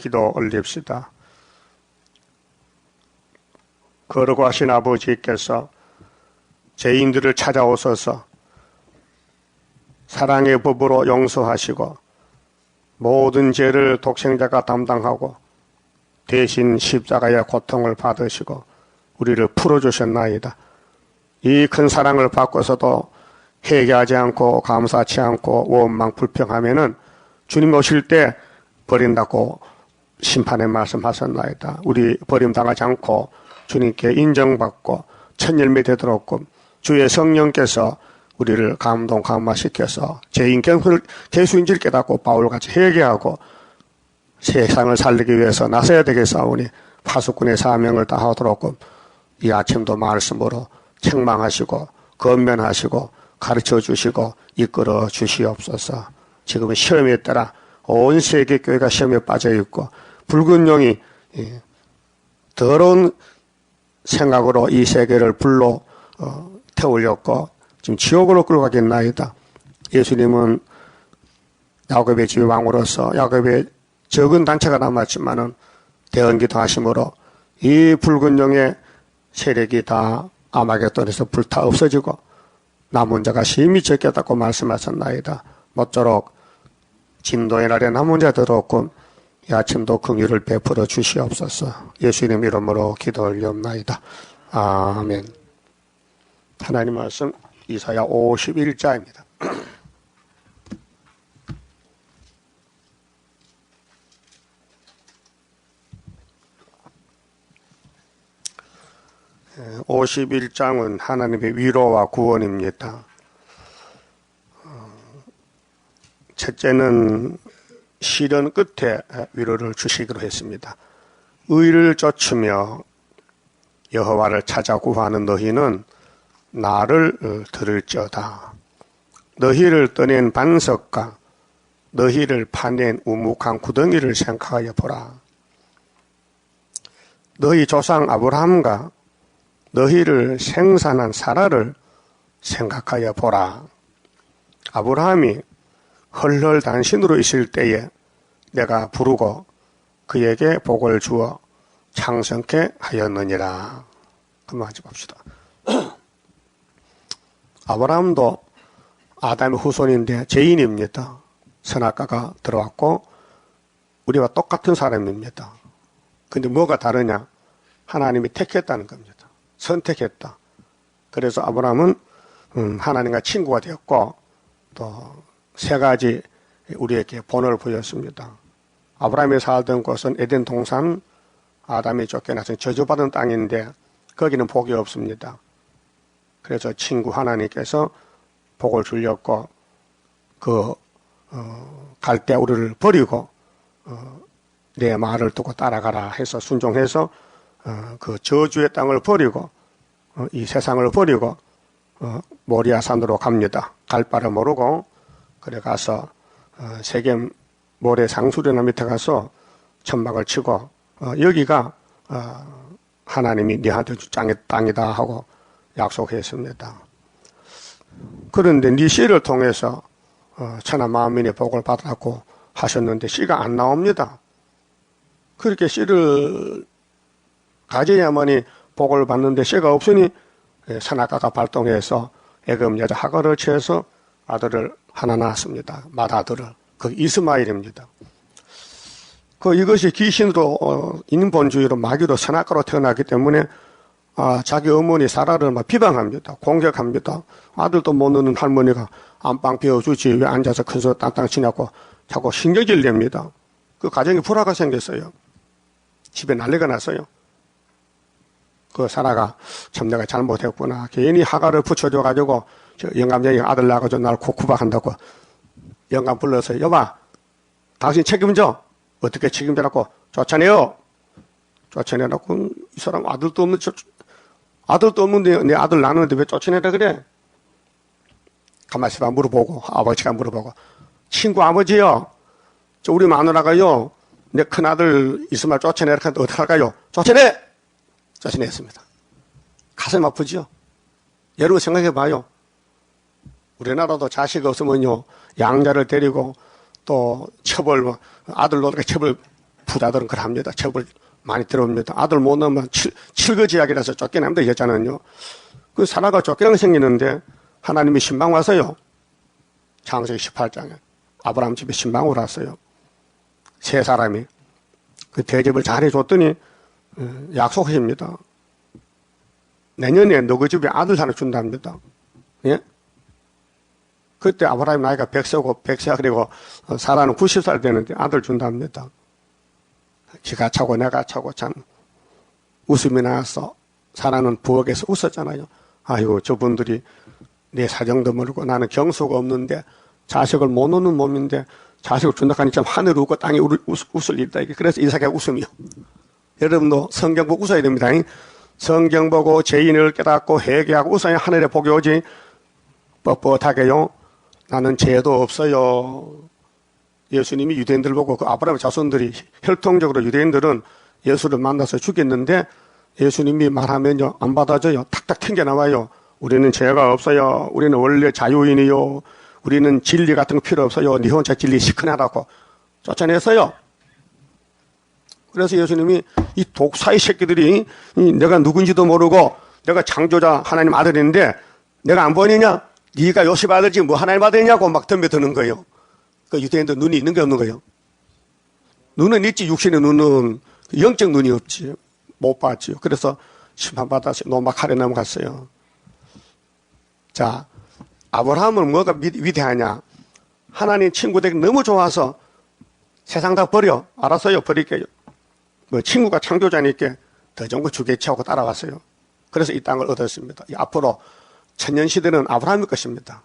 기도 올립시다. 거룩하신 아버지께서 죄인들을 찾아오셔서 사랑의 법으로 용서하시고 모든 죄를 독생자가 담당하고 대신 십자가의 고통을 받으시고 우리를 풀어주셨나이다. 이 큰 사랑을 받고서도 회개하지 않고 감사치 않고 원망 불평하면은 주님 오실 때 버린다고 심판의 말씀하셨나이다. 우리 버림당하지 않고 주님께 인정받고 첫 열매 되도록 주의 성령께서 우리를 감동 감화시켜서 죄인 개수인지를 깨닫고 바울같이 회개하고 세상을 살리기 위해서 나서야 되겠사오니 파수꾼의 사명을 다하도록 이 아침도 말씀으로 책망하시고 건면하시고 가르쳐 주시고 이끌어 주시옵소서. 지금은 시험에 따라 온 세계 교회가 시험에 빠져 있고 붉은 용이 더러운 생각으로 이 세계를 불러 태우려고 지금 지옥으로 끌고 가겠나이다. 예수님은 야곱의 집 왕으로서 야곱의 적은 단체가 남았지만은 대언기도 하심으로 이 붉은 용의 세력이 다 아마겟돈에서 불타 없어지고 남은 자가 심히 적겠다고 말씀하셨나이다. 모쪼록 진도의 날에 남은 자들 없고 이 아침도 긍휼을 베풀어 주시옵소서. 예수님 이름으로 기도 올리옵나이다. 아멘. 하나님 말씀 이사야 51자입니다. 51장은 하나님의 위로와 구원입니다. 첫째는 시련 끝에 위로를 주시기로 했습니다. 의를 쫓으며 여호와를 찾아 구하는 너희는 나를 들을지어다. 너희를 떠낸 반석과 너희를 파낸 우묵한 구덩이를 생각하여 보라. 너희 조상 아브라함과 너희를 생산한 사라를 생각하여 보라. 아브라함이 헐헐단신으로 있을 때에 내가 부르고 그에게 복을 주어 창성케 하였느니라. 그만 하지 봅시다. 아브라함도 아담의 후손인데 죄인입니다. 선악과가 들어왔고 우리와 똑같은 사람입니다. 근데 뭐가 다르냐? 하나님이 택했다는 겁니다. 선택했다. 그래서 아브라함은 하나님과 친구가 되었고 또 세 가지 우리에게 본을 보였습니다. 아브라함이 살던 곳은 에덴 동산, 아담이 쫓겨나서 저주받은 땅인데 거기는 복이 없습니다. 그래서 친구 하나님께서 복을 주렸고 갈 때 우리를 버리고 내 말을 듣고 따라가라 해서 순종해서 그 저주의 땅을 버리고 이 세상을 버리고 모리아산으로 갑니다. 갈 바를 모르고 그래 가서 세겜 모래 상수리나 밑에 가서 천막을 치고 여기가 하나님이 네한테 줄 땅이다 하고 약속했습니다. 그런데 네 씨를 통해서 천하 만민의 복을 받았고 하셨는데 씨가 안 나옵니다. 그렇게 씨를 가져야만이 복을 받는데 씨가 없으니 선악과가 발동해서 애굽 여자 하갈을 취해서 아들을 하나 낳았습니다. 맏아들을. 그 이스마엘입니다. 이것이 귀신으로 인본주의로 마귀로 선악과로 태어났기 때문에 자기 어머니 사라를 막 비방합니다. 공격합니다. 아들도 못 낳는 할머니가 안방 비워주지 왜 앉아서 큰 소리 땅땅 치냐고 자꾸 신경질 냅니다. 그 가정에 불화가 생겼어요. 집에 난리가 났어요. 그 사라가 참 내가 잘못했구나. 괜히 하갈을 붙여줘가지고 영감쟁이 아들 낳아가지고 날 구박한다고 영감 불러서 여봐 당신 책임져. 어떻게 책임져라고 쫓아내요. 쫓아내라고 이 사람 아들도 없는데 내 아들 낳는데 왜 쫓아내라 그래. 가만히 있어봐 물어보고 아버지가 물어보고 친구 아버지요. 저 우리 마누라가요. 내 큰아들 이스마엘 쫓아내라 하는데 어떡할까요? 쫓아냈습니다. 가슴 아프죠? 여러분 생각해봐요. 우리나라도 자식 없으면요 양자를 데리고 또 처벌 아들 노릇 처벌 부자들은 그럽니다. 처벌 많이 들어옵니다. 아들 못 낳으면 칠거지약이라서 쫓겨납니다. 여자는요. 그 사라가 쫓겨나게 생기는데 하나님이 신방 와서요. 창세기 18장에 아브라함 집에 신방을 왔어요. 세 사람이 그 대접을 잘 해줬더니 약속하십니다. 내년에 너희 집에 아들 하나 준답니다. 예? 그때 아브라함 나이가 100세고 그리고 사라는 90살 되는데 아들 준답니다. 지가 차고 내가 차고 참 웃음이 나서 사라는 부엌에서 웃었잖아요. 아이고 저분들이 내 사정도 모르고 나는 경수가 없는데 자식을 못 놓는 몸인데 자식을 준다 하니 참 하늘이 웃고 땅이 웃을 일이다. 그래서 이삭의 웃음이요. 여러분도 성경 보고 웃어야 됩니다. 성경 보고 죄인을 깨닫고 회개하고 웃어야 하늘에 복이 오지. 뻣뻣하게요. 나는 죄도 없어요. 예수님이 유대인들 보고 그 아브라함의 자손들이 혈통적으로 유대인들은 예수를 만나서 죽였는데 예수님이 말하면요 안 받아줘요. 탁탁 튕겨나와요. 우리는 죄가 없어요. 우리는 원래 자유인이요. 우리는 진리 같은 거 필요 없어요. 네 혼자 진리 시큰하라고 쫓아냈어요. 그래서 예수님이 이 독사의 새끼들이 내가 누군지도 모르고 내가 창조자 하나님 아들인데 내가 안 보이느냐? 네가 요셉 아들지 뭐 하나님 아들이냐고 막 덤벼드는 거예요. 그 유대인들 눈이 있는 게 없는 거예요. 눈은 있지 육신의 눈은 영적 눈이 없지. 못 봤지요. 그래서 심판받아서 노막하래 넘어갔어요. 자, 아브라함은 뭐가 위대하냐? 하나님 친구들이 너무 좋아서 세상 다 버려. 알았어요. 버릴게요. 뭐 친구가 창조자니까 더 좋은 거 주겠지 하고 따라왔어요. 그래서 이 땅을 얻었습니다. 앞으로 천년시대는 아브라함의 것입니다.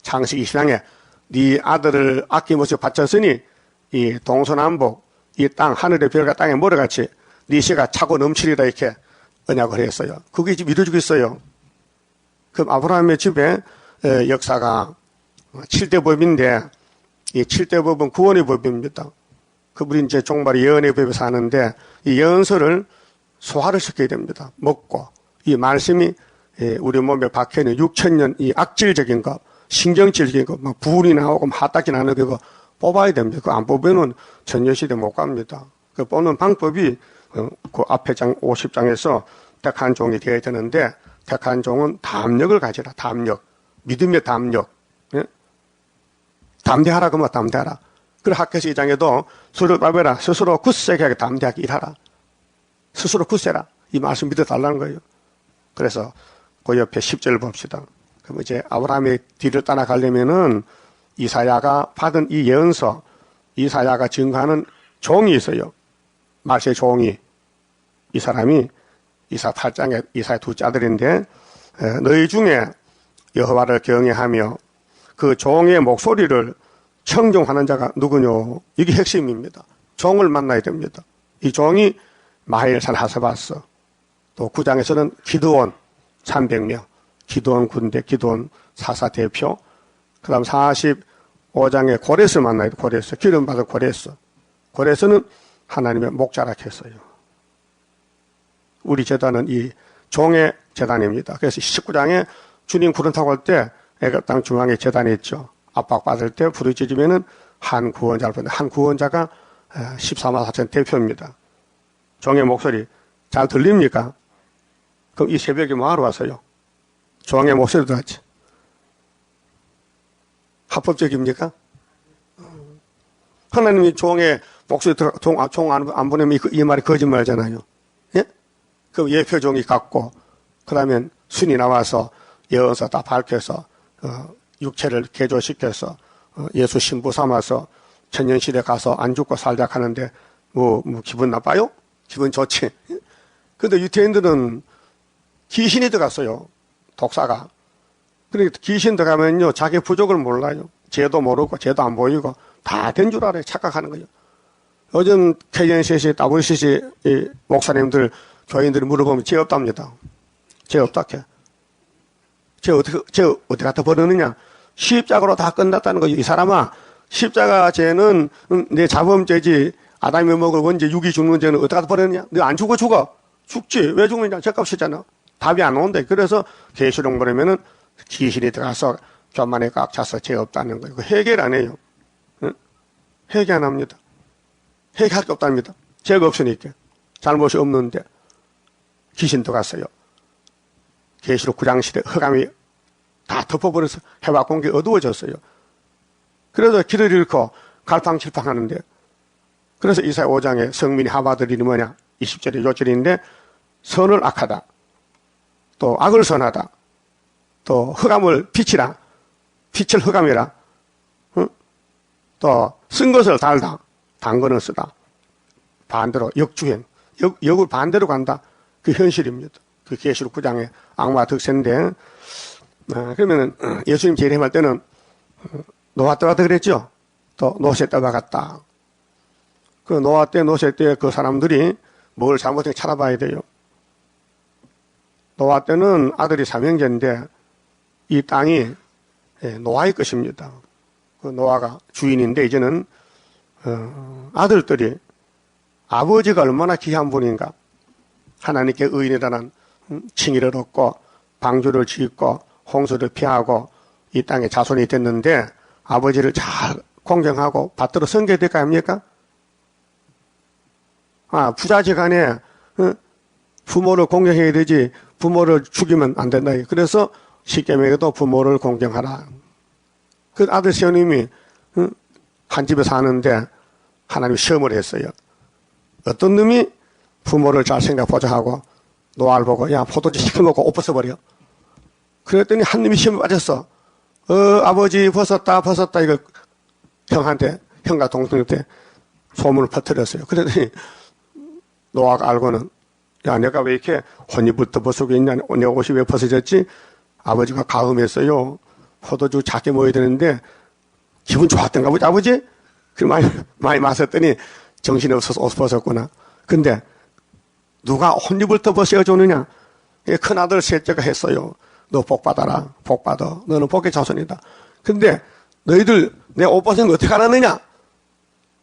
창세기 20장에 네 아들을 아낌없이 바쳤으니 이 동서남북 이 땅 하늘의 별과 땅의 모래같이 네 씨가 차고 넘치리라 이렇게 언약을 했어요. 그게 지금 이루어지고 있어요. 그럼 아브라함의 집에 역사가 7대 법인데 이 7대 법은 구원의 법입니다. 그분이 이제 종말이 예언의 법에 사는데 이 예언서를 소화를 시켜야 됩니다. 먹고 이 말씀이 우리 몸에 박혀있는 6천년 이 악질적인 거, 신경질적인 거, 막 불이 나오고 하딱이 나는 그거 뽑아야 됩니다. 그 안 뽑으면 전여시대 못 갑니다. 그 뽑는 방법이 그 앞에 장 50장에서 택한 종이 되어야 되는데 택한 종은 담력을 가지라. 담력. 믿음의 담력. 예? 담대하라 그러면 담대하라. 그래 학교에서 2장에도 스스로 답해라. 스스로 굳세게 하게 담대하게 일하라. 스스로 굳세라. 이 말씀 믿어달라는 거예요. 그래서 그 옆에 10절 봅시다. 그럼 이제 아브라함의 뒤를 따라가려면은 이사야가 받은 이 예언서, 이사야가 증거하는 종이 있어요. 말세의 종이. 이 사람이 이사 8장에 이사의 둘째 아들인데 너희 중에 여호와를 경외하며 그 종의 목소리를 청종하는 자가 누구뇨? 이게 핵심입니다. 종을 만나야 됩니다. 이 종이 마헬산 하세바스, 또 9장에서는 기드온 300명, 기드온 군대, 기드온 사사 대표, 그 다음 45장에 고레스 만나야 돼. 고레스, 기름 받은 고레스. 고레스는 하나님의 목자라 했어요. 우리 제단은 이 종의 제단입니다. 그래서 19장에 주님 구름 타고 올 때 애굽 땅 중앙에 제단이 있죠. 압박받을 때 부르짖으면은 한 구원자를 보는데 한 구원자가 14만 4천 대표입니다. 종의 목소리 잘 들립니까? 그럼 이 새벽에 뭐하러 왔어요? 종의 목소리 들었지. 합법적입니까? 하나님이 종의 목소리 종 안 보내면 이 말이 거짓말이잖아요. 예? 그럼 예표종이 갖고 그러면 순이 나와서 예언서 다 밝혀서 육체를 개조시켜서 예수 신부 삼아서 천년시대 가서 안 죽고 살자 하는데 뭐 기분 나빠요? 기분 좋지. 근데 유태인들은 귀신이 들어갔어요. 독사가. 그러니까 귀신 들어가면요 자기 부족을 몰라요. 죄도 모르고 죄도 안 보이고 다 된 줄 알아요. 착각하는 거예요. 요즘 KNCC, WCC 목사님들 교인들이 물어보면 죄 없답니다. 죄 없다 해. 죄 어디 갖다 버리느냐? 십자가로 다 끝났다는 거죠. 이 사람아, 십자가 죄는 내 자범죄지. 아담이 먹을 원죄 육이 죽는 죄는 어디 갖다 버리느냐? 너 안 죽어? 죽지. 왜 죽느냐? 죄값이잖아. 답이 안 오는데. 그래서 계시록 버리면은 귀신이 들어가서 교만에 꽉 차서 죄 없다는 거예요. 회개를 안 해요. 응? 회개 안 합니다. 회개할 게 없답니다. 죄가 없으니까. 잘못이 없는데 귀신도 갔어요. 계시록 9장 시대 흑암이 다 덮어버려서 해와 공기 어두워졌어요. 그래서 길을 잃고 갈팡질팡하는데, 그래서 이사야 5장에 성민이 하바들 일이 뭐냐, 20절에 요절인데, 선을 악하다, 또 악을 선하다, 또 흑암을 빛이라, 빛을 흑암이라, 또 쓴 것을 달다, 단 거는 쓰다, 반대로 역주행, 역을 반대로 간다. 그 현실입니다. 그 계시록 9장의 악마 득세인데, 그러면은 예수님 재림할 때는 노아 때와 그랬죠. 또 노세 때와 같다. 그 노아 때, 노세 때 그 사람들이 뭘 잘못했는지 찾아봐야 돼요. 노아 때는 아들이 삼형제인데 이 땅이 노아의 것입니다. 그 노아가 주인인데, 이제는 아들들이 아버지가 얼마나 귀한 분인가, 하나님께 의인이라는 칭의를 얻고 방주를 짓고 홍수를 피하고 이 땅에 자손이 됐는데, 아버지를 잘 공경하고 받들어 섬겨야 될 거 아닙니까? 부자지간에 부모를 공경해야 되지 부모를 죽이면 안 된다. 그래서 십계명에도 부모를 공경하라. 그 아들 시어님이 한 집에 사는데 하나님이 시험을 했어요. 어떤 놈이 부모를 잘 생각보자 하고 노아를 보고, 야, 포도주 시켜먹고 옷 벗어버려. 그랬더니 한 놈이 시험에 빠졌어. 아버지 벗었다 이거 형한테, 형과 동생한테 소문을 퍼뜨렸어요. 그랬더니 노아가 알고는, 야, 내가 왜 이렇게 혼입부터 벗고 있냐, 내 옷이 왜 벗어졌지? 아버지가 가음했어요. 포도주 작게 먹어야 되는데 기분 좋았던가 보지, 아버지? 그 많이 마셨더니 정신이 없어서 옷 벗었구나. 근데 누가 혼입부터 벗어주느냐? 큰 아들 셋째가 했어요. 너 복 받아라. 복 받아. 너는 복의 자손이다. 근데 너희들 내 옷 벗은 거 어떻게 알았느냐?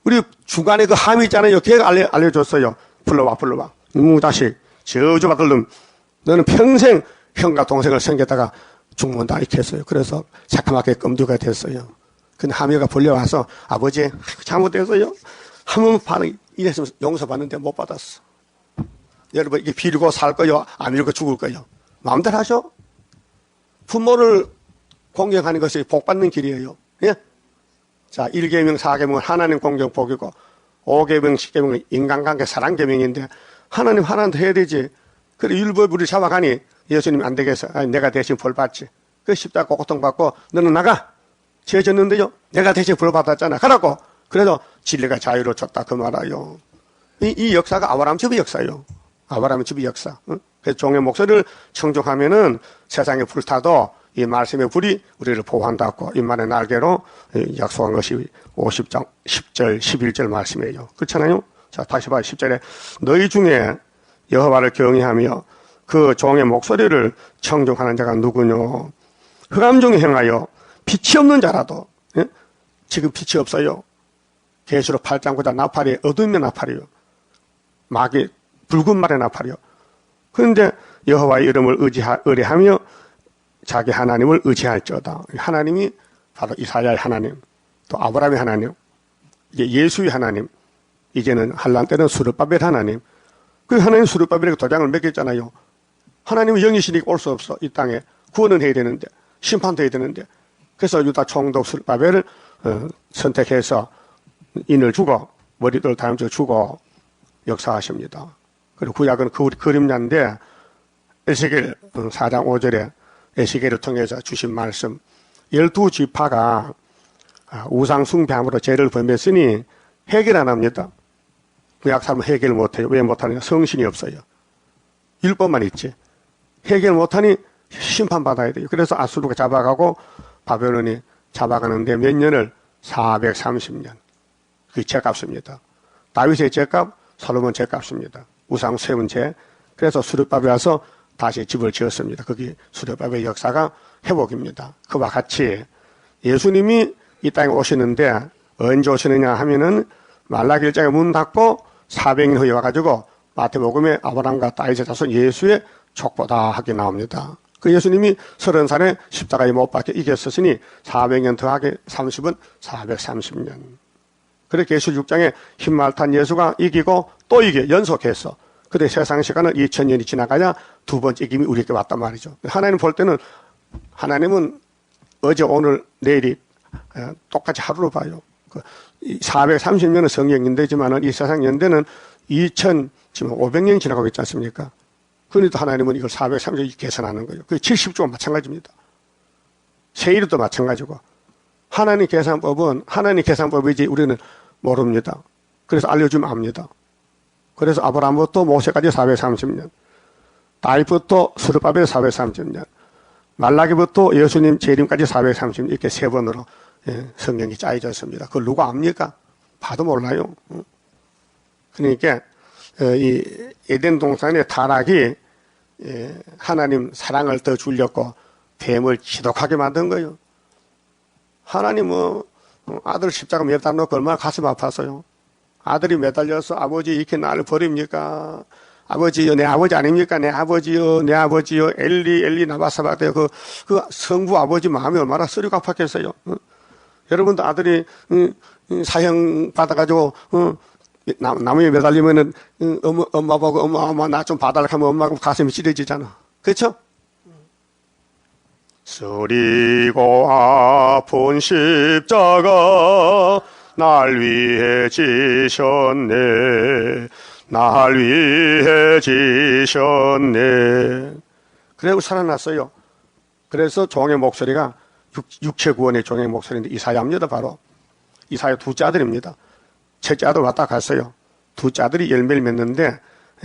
우리 중간에 그 함이 있잖아요. 걔가 알려줬어요. 불러와. 자식, 저주받을 놈. 너는 평생 형과 동생을 생겼다가 죽는다. 이렇게 했어요. 그래서 새까맣게 끔두가 됐어요. 근데 하미가 불려와서, 아버지, 잘못됐어요. 한번 이랬으면 용서받는데 못 받았어. 여러분, 이게 빌고 살 거요? 안 빌고 죽을 거요? 마음대로 하셔. 부모를 공경하는 것이 복 받는 길이에요. 예? 자, 1계명, 4계명은 하나님 공경 복이고, 5계명, 10계명은 인간관계 사랑계명인데, 하나님 하나님도 해야 되지. 그래, 율법을 잡아가니 예수님이 안 되겠어. 아니, 내가 대신 벌 받지. 그 십자가 고통받고, 너는 나가. 죄 졌는데요? 내가 대신 벌 받았잖아. 가라고. 그래도 진리가 자유로 줬다. 그 말아요. 이 역사가 아브라함 집의 역사예요. 아브라함 집의 역사. 응? 그래서 종의 목소리를 청종하면은 세상에 불타도 이 말씀의 불이 우리를 보호한다고 인만의 날개로 약속한 것이 50장 10절 11절 말씀이에요. 그렇잖아요. 자, 다시 봐요. 10절에 너희 중에 여호와를 경외하며 그 종의 목소리를 청종하는 자가 누구뇨? 흑암 중에 행하여 빛이 없는 자라도, 예? 지금 빛이 없어요. 계시록 8장 9장 나팔이 어둠의 나팔이요. 마귀 붉은 말의 나팔이요. 그런데 여호와의 이름을 의뢰하며 자기 하나님을 의지할지어다. 하나님이 바로 이사야의 하나님, 또 아브라함의 하나님, 이제 예수의 하나님, 이제는 한란 때는 수르바벨 하나님. 그 하나님 수르바벨에게 도장을 매겼잖아요. 하나님은 영이시니까 올 수 없어. 이 땅에 구원은 해야 되는데, 심판도 해야 되는데. 그래서 유다 총독 수르바벨을 선택해서 인을 주고 머리들 다음주 주고 역사하십니다. 그리고 구약은 그 그림자인데, 에스겔 4장 5절에 에스겔을 통해서 주신 말씀, 12지파가 우상 숭배함으로 죄를 범했으니 해결 안 합니다. 구약 사람은 해결 못해요. 왜 못하느냐? 성신이 없어요. 율법만 있지. 해결 못하니 심판받아야 돼요. 그래서 아수르가 잡아가고 바벨론이 잡아가는데 몇 년을? 430년. 그게 죄값입니다. 다윗의 죄값, 솔로몬 죄값입니다. 우상 세운 죄. 그래서 수르바벨 와서 다시 집을 지었습니다. 거기 수르바벨 역사가 회복입니다. 그와 같이 예수님이 이 땅에 오시는데 언제 오시느냐 하면은 말라기 1장에 문 닫고 400년 후에 와가지고 마태복음에 아브라함과 다윗의 자손 예수의 족보다 하게 나옵니다. 그 예수님이 30살에 십자가에 못 박혀 이겼었으니 400년 더하게 30은 430년. 그래 계시 6장에 흰말 탄 예수가 이기고 또 이겨 연속해서. 근데 세상 시간은 2000년이 지나가야 두 번째 이김이 우리에게 왔단 말이죠. 하나님 볼 때는 하나님은 어제 오늘 내일이 똑같이 하루로 봐요. 430년은 성경인데지만은 이 세상 연대는 지금 500년이 지나가고 있지 않습니까? 그런데도 하나님은 이걸 430년 계산하는 거예요. 그 70조가 마찬가지입니다. 세일도 마찬가지고. 하나님 계산법이지 우리는 모릅니다. 그래서 알려주면 압니다. 그래서 아브라함부터 모세까지 430년, 다윗부터 스룹바벨 430년, 말라기부터 예수님 재림까지 430년 이렇게 세 번으로 성경이 짜여졌습니다. 그걸 누가 압니까? 봐도 몰라요. 그러니까 이 에덴 동산의 타락이 하나님 사랑을 더 주려고 뱀을 지독하게 만든 거예요. 하나님은 아들 십자가 매달아 놓고 얼마나 가슴 아팠어요. 아들이 매달려서 아버지 이렇게 나를 버립니까? 아버지요, 내 아버지 아닙니까? 내 아버지요, 내 아버지요, 엘리 나바사바데 그 성부 아버지 마음이 얼마나 쓰리고 아팠겠어요. 여러분도 아들이 사형 받아가지고 나무에 매달리면은 엄마 보고 엄마 나 좀 봐달라 하면 엄마가 가슴이 찢어지잖아. 그렇죠? 쓰리고 아픈 십자가 날 위해 지셨네. 날 위해 지셨네. 그래서 살아났어요. 그래서 종의 목소리가 육체 구원의 종의 목소리인데 이사야입니다. 바로 이사야 둘째 아들입니다. 첫째 아들 왔다 갔어요. 둘째 아들이 열매를 맺는데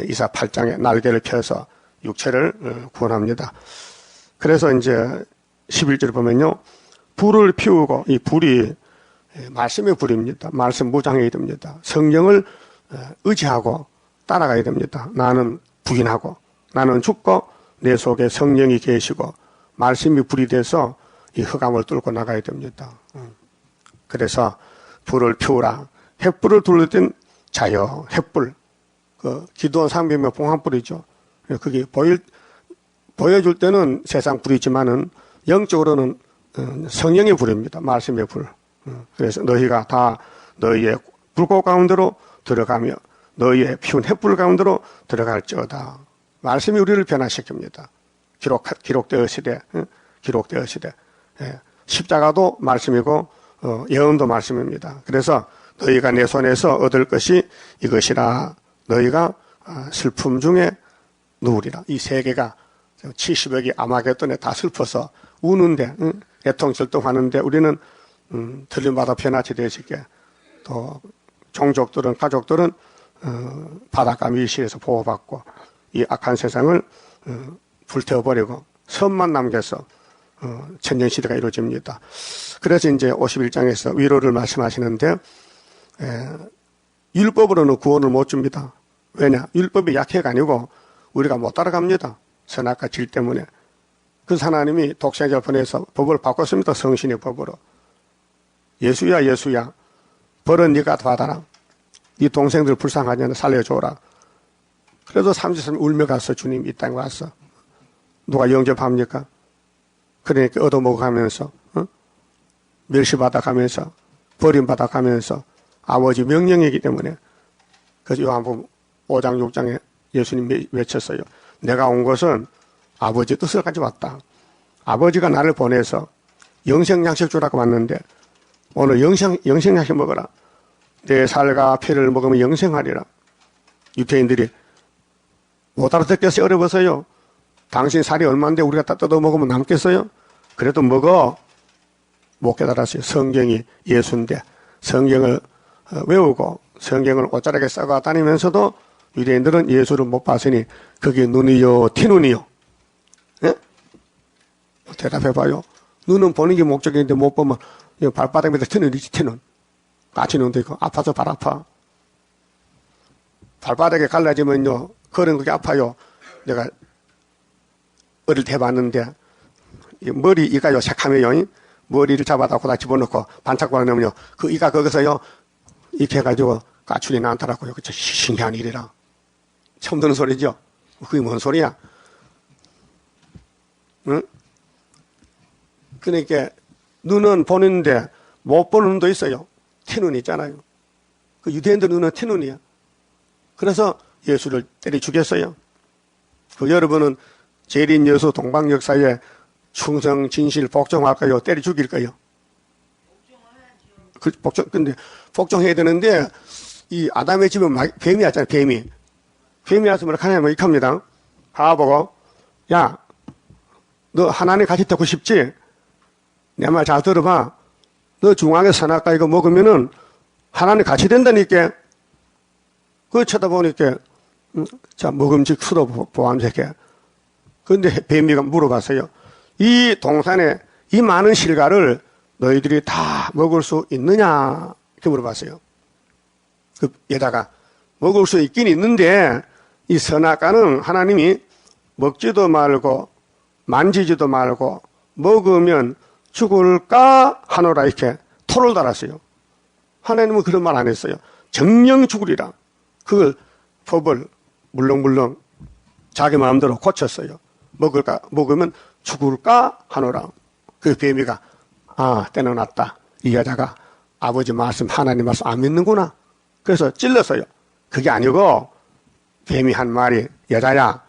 이사 8장에 날개를 펴서 육체를 구원합니다. 그래서 이제 11절 보면요. 불을 피우고 이 불이 말씀의 불입니다. 말씀 무장해야 됩니다. 성경을 의지하고 따라가야 됩니다. 나는 부인하고 나는 죽고 내 속에 성령이 계시고 말씀이 불이 돼서 이 흑암을 뚫고 나가야 됩니다. 그래서 불을 피우라. 횃불을 둘러댄 자여, 횃불. 그 기도원 상비면 봉황불이죠. 그게 보여줄 때는 세상 불이지만은 영적으로는 성령의 불입니다. 말씀의 불. 그래서 너희가 다 너희의 불꽃 가운데로 들어가며 너희의 피운 횃불 가운데로 들어갈지어다. 말씀이 우리를 변화시킵니다. 기록되었으되 십자가도 말씀이고 예언도 말씀입니다. 그래서 너희가 내 손에서 얻을 것이 이것이라. 너희가 슬픔 중에 누우리라. 이 세계가 70억이 아마겟돈에 다 슬퍼서 우는데 애통절통하는데 우리는 들림마다 변화치 되시게 또 종족들은 가족들은 바닷가 밀실에서 보호받고 이 악한 세상을 불태워버리고 선만 남겨서 천년시대가 이루어집니다. 그래서 이제 51장에서 위로를 말씀하시는데 율법으로는 구원을 못 줍니다. 왜냐? 율법이 약해가 아니고 우리가 못 따라갑니다. 선악과 질 때문에. 그래서 하나님이 독생자를 보내서 법을 바꿨습니다. 성신의 법으로. 예수야 벌은 네가 받아라. 네 동생들 불쌍하지 않아 살려줘라. 그래도 33일 울며 갔어. 주님 이 땅에 왔어. 누가 영접합니까? 그러니까 얻어먹어가면서 멸시받아가면서 버림받아가면서 아버지 명령이기 때문에 그래서 요한복음 5장 6장에 예수님 외쳤어요. 내가 온 것은 아버지 뜻을 가지고 왔다. 아버지가 나를 보내서 영생양식 주라고 왔는데 오늘 영생양식 먹어라. 내 살과 피를 먹으면 영생하리라. 유태인들이 못 알아듣겠어요. 어려워서요. 당신 살이 얼마인데 우리가 다 뜯어먹으면 남겠어요? 그래도 먹어. 못 깨달았어요. 성경이 예수인데 성경을 외우고 성경을 옷자락에 써가 다니면서도 유대인들은 예수를 못 봤으니 그게 눈이요 티눈이요. 예? 대답해봐요. 눈은 보는 게 목적인데 못 보면 발바닥 밑에 티눈이지 티눈. 까치 눈도 있고 아파서 발 아파. 발바닥에 갈라지면요 걸은 그게 아파요. 내가 어릴 때 봤는데 머리 이가요 새카매요. 머리를 잡아다 거기다 집어넣고 반짝거려 놓으면요 그 이가 거기서요 이렇게 해가지고 까출이 나더라고요. 그쵸? 신기한 일이라. 처음 듣는 소리죠? 그게 뭔 소리야? 응? 그러니까 눈은 보는데 못 보는 눈도 있어요. 티눈 있잖아요. 그 유대인들 눈은 티눈이야. 그래서 예수를 때려 죽였어요. 그 여러분은 재림 여수 동방 역사에 충성, 진실, 복종할까요? 때려 죽일까요? 근데 복종해야 되는데 이 아담의 집은 뱀이 왔잖아요. 뱀이 와서 뭐라 하냐면 이렇게 합니다. 가보고 야, 너 하나님 같이 듣고 싶지? 내 말 잘 들어봐. 너 중앙에 선악과 이거 먹으면은 하나님 같이 된다니까. 그거 쳐다보니까 자 먹음직스러워 보암새게. 그런데 뱀이가 물어봤어요. 이 동산에 이 많은 실과를 너희들이 다 먹을 수 있느냐? 이렇게 물어봤어요. 그 여자가 먹을 수 있긴 있는데 이 선악과는 하나님이 먹지도 말고 만지지도 말고 먹으면 죽을까 하노라 이렇게 토를 달았어요. 하나님은 그런 말 안 했어요. 정령 죽으리라. 그걸 법을 물렁물렁 자기 마음대로 고쳤어요. 먹으면 죽을까 하노라. 그 뱀이가 때는 왔다. 이 여자가 아버지 말씀 하나님 말씀 안 믿는구나. 그래서 찔렀어요. 그게 아니고 뱀이 한 말이 여자야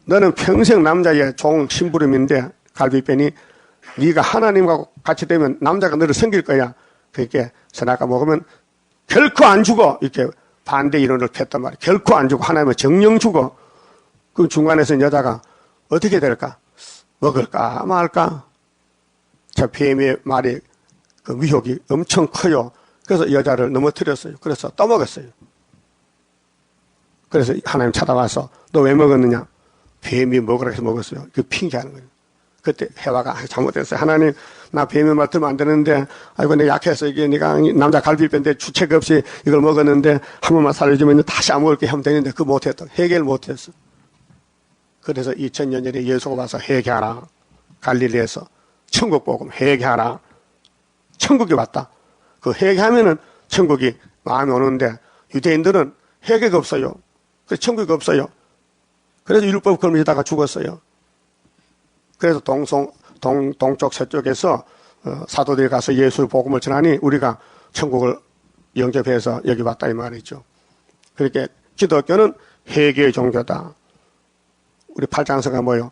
너는 평생 남자의 종 심부름인데 갈비뼈니 네가 하나님과 같이 되면 남자가 너를 섬길 거야. 그렇게 선악과 먹으면 결코 안 죽어. 이렇게 반대 이론을 폈단 말이야. 결코 안 죽어. 하나님은 정령 죽어. 그 중간에서 여자가 어떻게 될까? 먹을까 말까? 저 뱀의 말이 그 위협이 엄청 커요. 그래서 여자를 넘어뜨렸어요. 그래서 떠먹었어요. 그래서 하나님 찾아와서 너 왜 먹었느냐? 뱀이 먹으라 해서 먹었어요. 그 핑계하는 거예요. 그때 해와가 잘못했어요. 하나님 나 뱀의 말 들으면 안 되는데 아이고 내가 약해서 이게 네가 남자 갈비뼈인데 주책 없이 이걸 먹었는데 한 번만 살려주면 다시 안 먹을게 하면 되는데 그거 못했다. 해결 못했어. 그래서 2000년 전에 예수가 와서 회개하라. 갈릴리에서 천국 복음 회개하라. 천국이 왔다. 그 회개하면은 천국이 마음이 오는데 유대인들은 회개가 없어요. 그래서 천국이 없어요. 그래서 율법 걸으다가 죽었어요. 그래서 동쪽 서쪽에서 사도들이 가서 예수의 복음을 전하니 우리가 천국을 영접해서 여기 왔다 이 말이죠. 그렇게 기독교는 회개의 종교다. 우리 팔장서가 뭐요?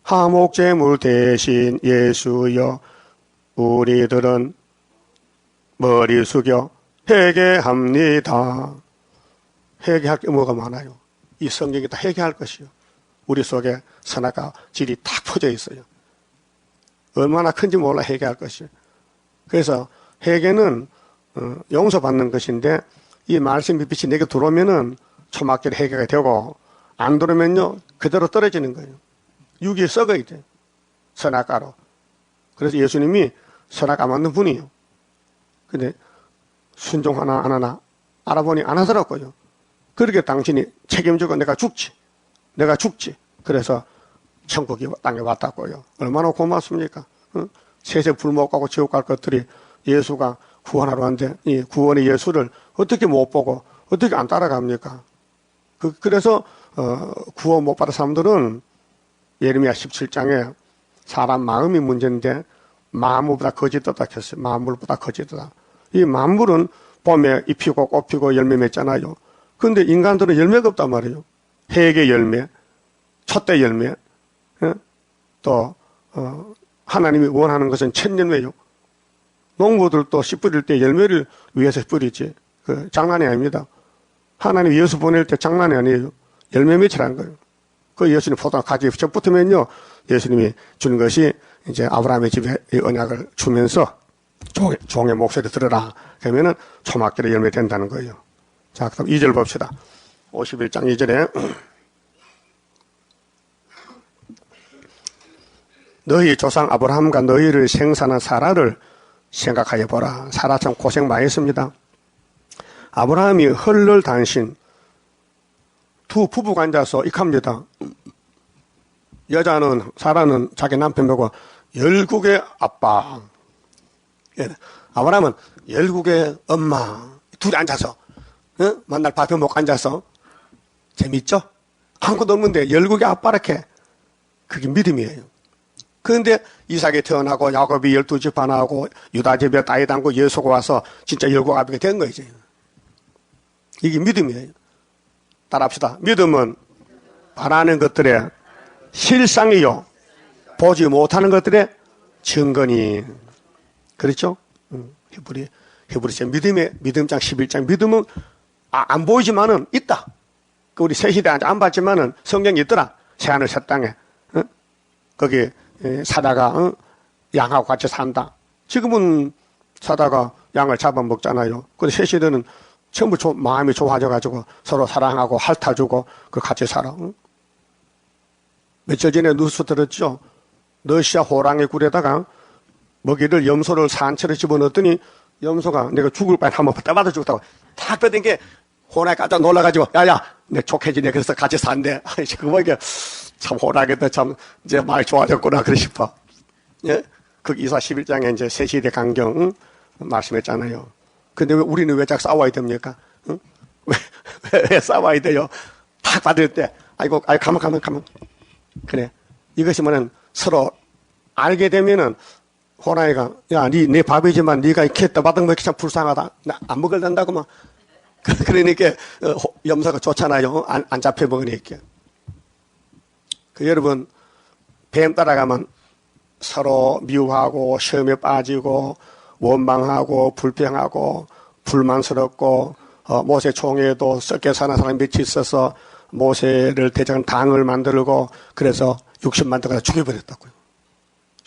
화목제물 대신 예수여 우리들은 머리 숙여 회개합니다. 회개할 게 뭐가 많아요. 이 성경이 다 회개할 것이요. 우리 속에 선악과 질이 탁 퍼져 있어요. 얼마나 큰지 몰라 회개할 것이요. 그래서 회개는 용서받는 것인데 이 말씀의 빛이 내게 들어오면은 초막결 회개가 되고 안 들어오면요 그대로 떨어지는 거예요. 육이 썩어야 돼. 선악과로. 그래서 예수님이 선악과 맞는 분이에요. 근데 순종 하나 안 하나 알아보니 안 하더라고요. 그렇게 당신이 책임지고 내가 죽지. 그래서 천국이 땅에 왔다고요. 얼마나 고맙습니까? 세세 불못 가고 지옥 갈 것들이 예수가 구원하러 왔는데 이 구원의 예수를 어떻게 못 보고 어떻게 안 따라갑니까? 그래서 구원 못 받은 사람들은 예레미야 17장에 사람 마음이 문제인데 만물보다 거짓되다 했어요. 만물보다 거짓되다. 이 만물은 봄에 잎이고 꽃피고 열매 맺잖아요. 그런데 인간들은 열매가 없단 말이에요. 회개 열매, 첫대 열매, 또 하나님이 원하는 것은 천열매요. 농부들도 씨 뿌릴 때 열매를 위해서 뿌리지. 장난이 아닙니다. 하나님 예수 보낼 때 장난이 아니에요. 열매 맺으라는 거예요. 그 예수님 포도나 가지 적 붙으면요, 예수님이 주는 것이 이제 아브라함의 집에 언약을 주면서 종의 목소리 들으라. 그러면은 초막결에 열매 된다는 거예요. 자, 그럼 2절 봅시다. 51장 2절에 너희 조상 아브라함과 너희를 생산한 사라를 생각하여 보라. 사라 참 고생 많이 했습니다. 아브라함이 헐널단신 두 부부가 앉아서 익합니다. 여자는 사라는 자기 남편 보고 열국의 아빠, 아브라함은 열국의 엄마 둘이 앉아서 만날 밥에 먹고 앉아서 재밌죠? 아무것도 없는데 열국의 아빠 이렇게 그게 믿음이에요. 그런데 이삭이 태어나고 야곱이 12집안하고 유다 집에 딸이 담고 예수가 와서 진짜 열국 아비가 된 거죠. 이게 믿음이에요. 따라합시다. 믿음은 바라는 것들의 실상이요, 보지 못하는 것들의 증거니. 그렇죠? 히브리서 믿음장 11장. 믿음은 안 보이지만은 있다. 우리 새 시대 안 봤지만은 성경에 있더라. 새하늘 새 땅에. 거기 사다가 양하고 같이 산다. 지금은 사다가 양을 잡아먹잖아요. 근데 새 시대는 전부 마음이 좋아져가지고 서로 사랑하고 핥아주고 같이 살아. 며칠 전에 뉴스 들었죠? 러시아 호랑이 굴에다가 먹이를 염소를 산채로 집어넣었더니 염소가 내가 죽을 바에 한번 떠받아 죽었다고 탁 빼던 게 호랑이 깜짝 놀라가지고 야야 내 족해지네 그래서 같이 산대. 그거 이게 참 호랑이도 참 이제 많이 좋아졌구나 그러 싶어. 예? 그 이사 11장에 이제 새 시대 강경 말씀했잖아요. 근데 왜 우리는 왜 자꾸 싸워야 됩니까? 응? 왜 싸워야 돼요? 탁 받을 때 아이고 가만 그래. 이것이 뭐는 서로 알게 되면은 호랑이가 야 네 밥이지만 네가 이렇게 떠받은 거 이렇게 참 불쌍하다. 나 안 먹을란다고 막. 그러니까 염소가 좋잖아요. 안 잡혀 먹으니까. 여러분 뱀 따라가면 서로 미워하고 시험에 빠지고 원망하고 불평하고 불만스럽고 모세 총회에도 썩게 사는 사람이 몇이 있어서 모세를 대장 당을 만들고 그래서 60만 대가 죽여버렸다고요.